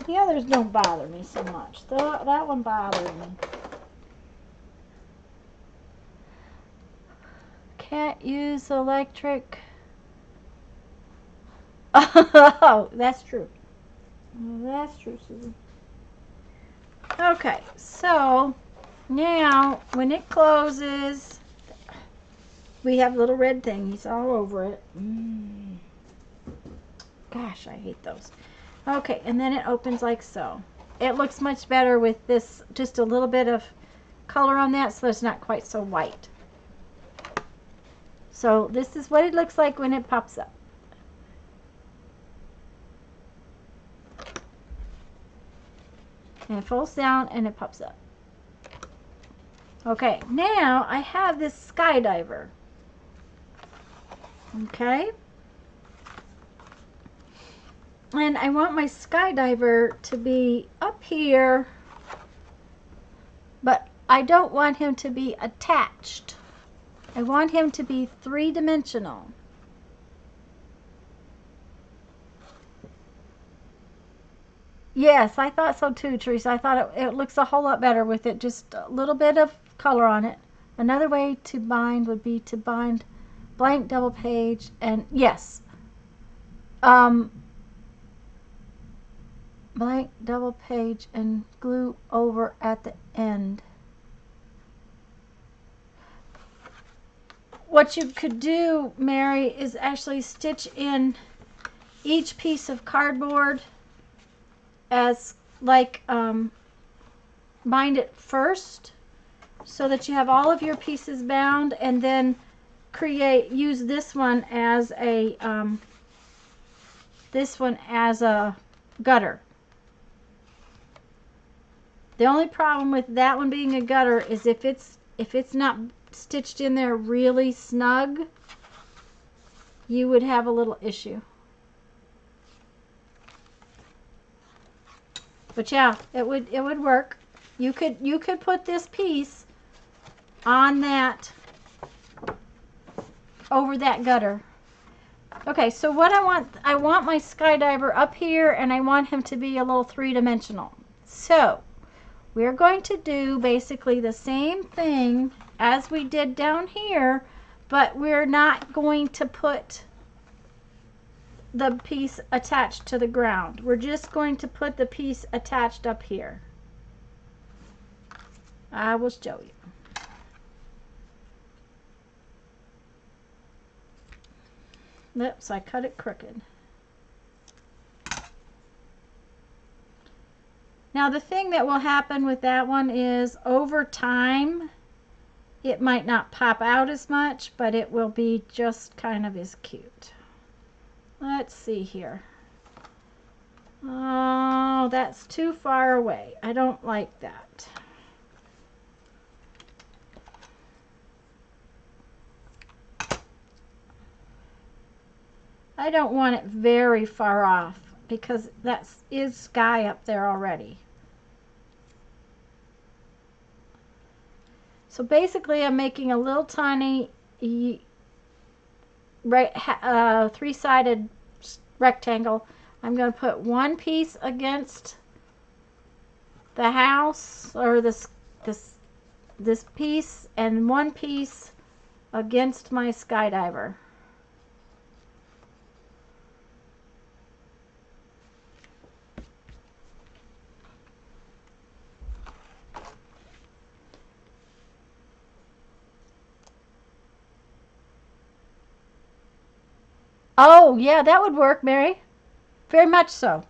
The others don't bother me so much. That one bothered me. Can't use electric. Oh, that's true. That's true, Susan. Okay, so now when it closes, we have little red thingies all over it. Gosh, I hate those. Okay, and then it opens like so. It looks much better with this, just a little bit of color on that, so it's not quite so white. So this is what it looks like when it pops up. And it folds down and it pops up. Okay, now I have this skydiver. Okay. And I want my skydiver to be up here, but I don't want him to be attached. I want him to be three-dimensional. Yes, I thought so too, Teresa. I thought it looks a whole lot better with it, just a little bit of color on it. Another way to bind would be to bind blank double page, and yes, blank double page and glue over at the end. What you could do, Mary, is actually stitch in each piece of cardboard as like bind it first so that you have all of your pieces bound, and then use this one as a gutter. The only problem with that one being a gutter is if it's not stitched in there really snug, you would have a little issue. But yeah, it would work. You could put this piece on that, over that gutter. Okay, so what I want my skydiver up here, and I want him to be a little three-dimensional. So we're going to do basically the same thing as we did down here, but we're not going to put the piece attached to the ground. We're just going to put the piece attached up here. I will show you. Oops, I cut it crooked. Now the thing that will happen with that one is over time it might not pop out as much, but it will be just kind of as cute. Let's see here. Oh, that's too far away. I don't like that. I don't want it very far off because that is sky up there already. So basically I'm making a little tiny three-sided rectangle I'm going to put one piece against the house, or this piece, and one piece against my skydiver. Oh, yeah, that would work, Mary. Very much so.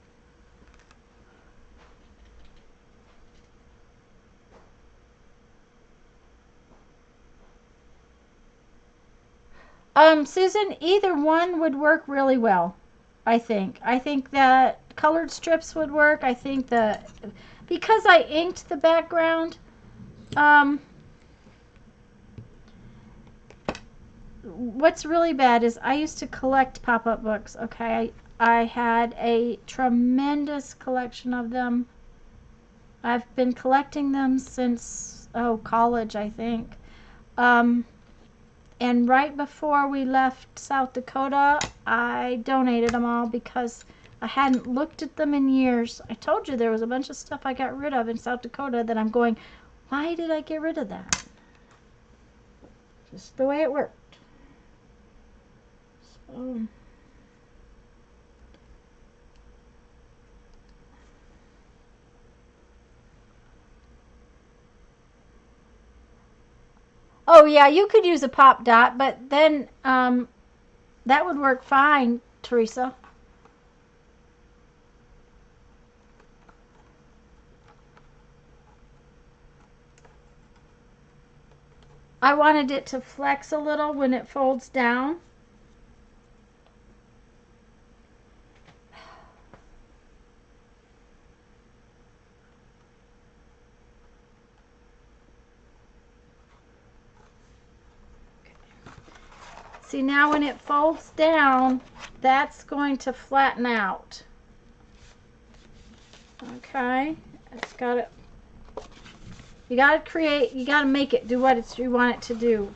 Susan, either one would work really well. I think. I think that colored strips would work. I think that because I inked the background, what's really bad is I used to collect pop-up books. Okay, I had a tremendous collection of them. I've been collecting them since college, I think. And right before we left South Dakota, I donated them all because I hadn't looked at them in years. I told you there was a bunch of stuff I got rid of in South Dakota that I'm going, why did I get rid of that? Just the way it worked. So, oh yeah, you could use a pop dot, but then that would work fine, Teresa. I wanted it to flex a little when it folds down. See, now when it folds down, that's going to flatten out. Okay, it's got to, you got to create, you got to make it do what you want it to do.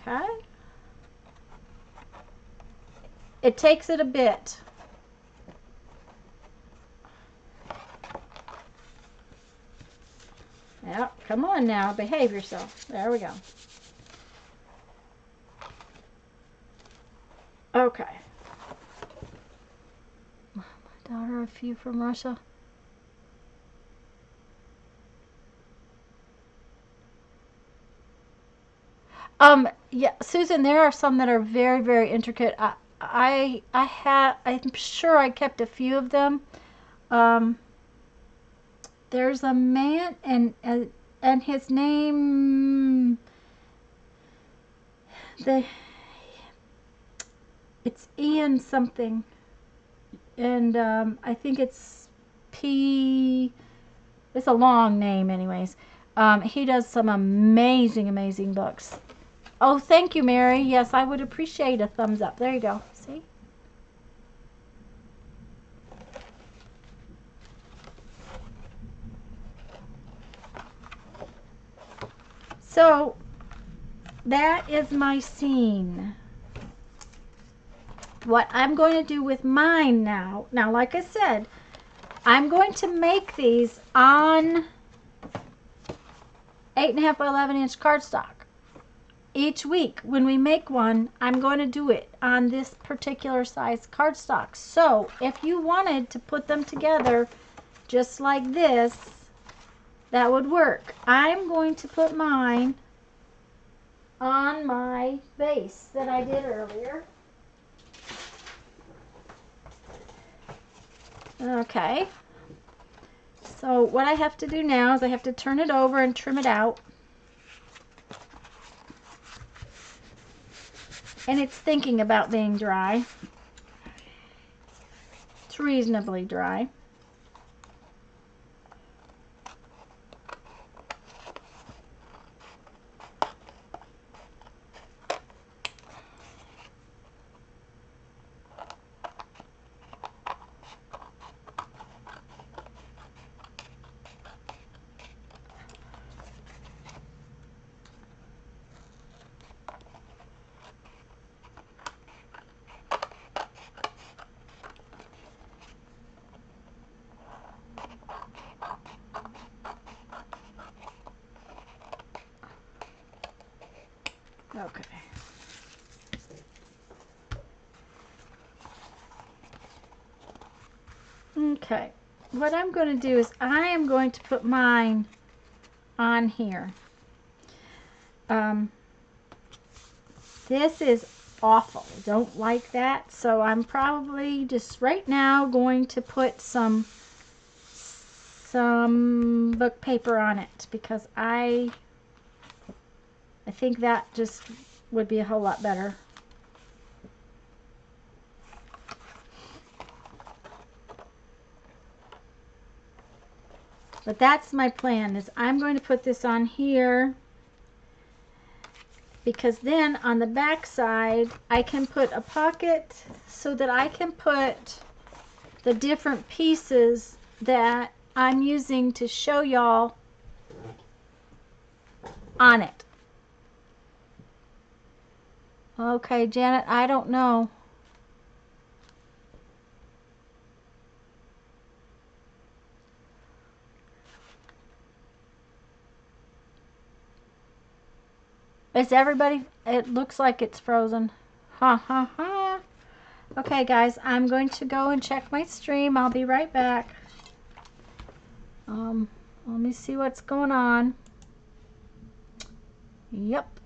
Okay. It takes it a bit. Yep, come on now, behave yourself. There we go. Okay. My daughter, a few from Russia. Yeah, Susan, there are some that are very, very intricate. I'm sure I kept a few of them. Um, there's a man, and his name, the it's Ian something, and I think it's P. It's a long name, anyways. He does some amazing, amazing books. Oh, thank you, Mary. Yes, I would appreciate a thumbs up. There you go. See? So, that is my scene. What I'm going to do with mine now, like I said, I'm going to make these on 8.5 by 11-inch cardstock. Each week when we make one, I'm going to do it on this particular size cardstock. So if you wanted to put them together just like this, that would work. I'm going to put mine on my base that I did earlier. Okay. So what I have to do now is I have to turn it over and trim it out. And it's thinking about being dry. It's reasonably dry. Okay. Okay. What I'm going to do is I am going to put mine on here. This is awful. Don't like that. So I'm probably just right now going to put some book paper on it because I think that just would be a whole lot better. But that's my plan, is I'm going to put this on here because then on the back side I can put a pocket so that I can put the different pieces that I'm using to show y'all on it. Okay, Janet, I don't know. Is everybody, it looks like it's frozen. Ha ha ha. Okay guys, I'm going to go and check my stream. I'll be right back. Let me see what's going on. Yep.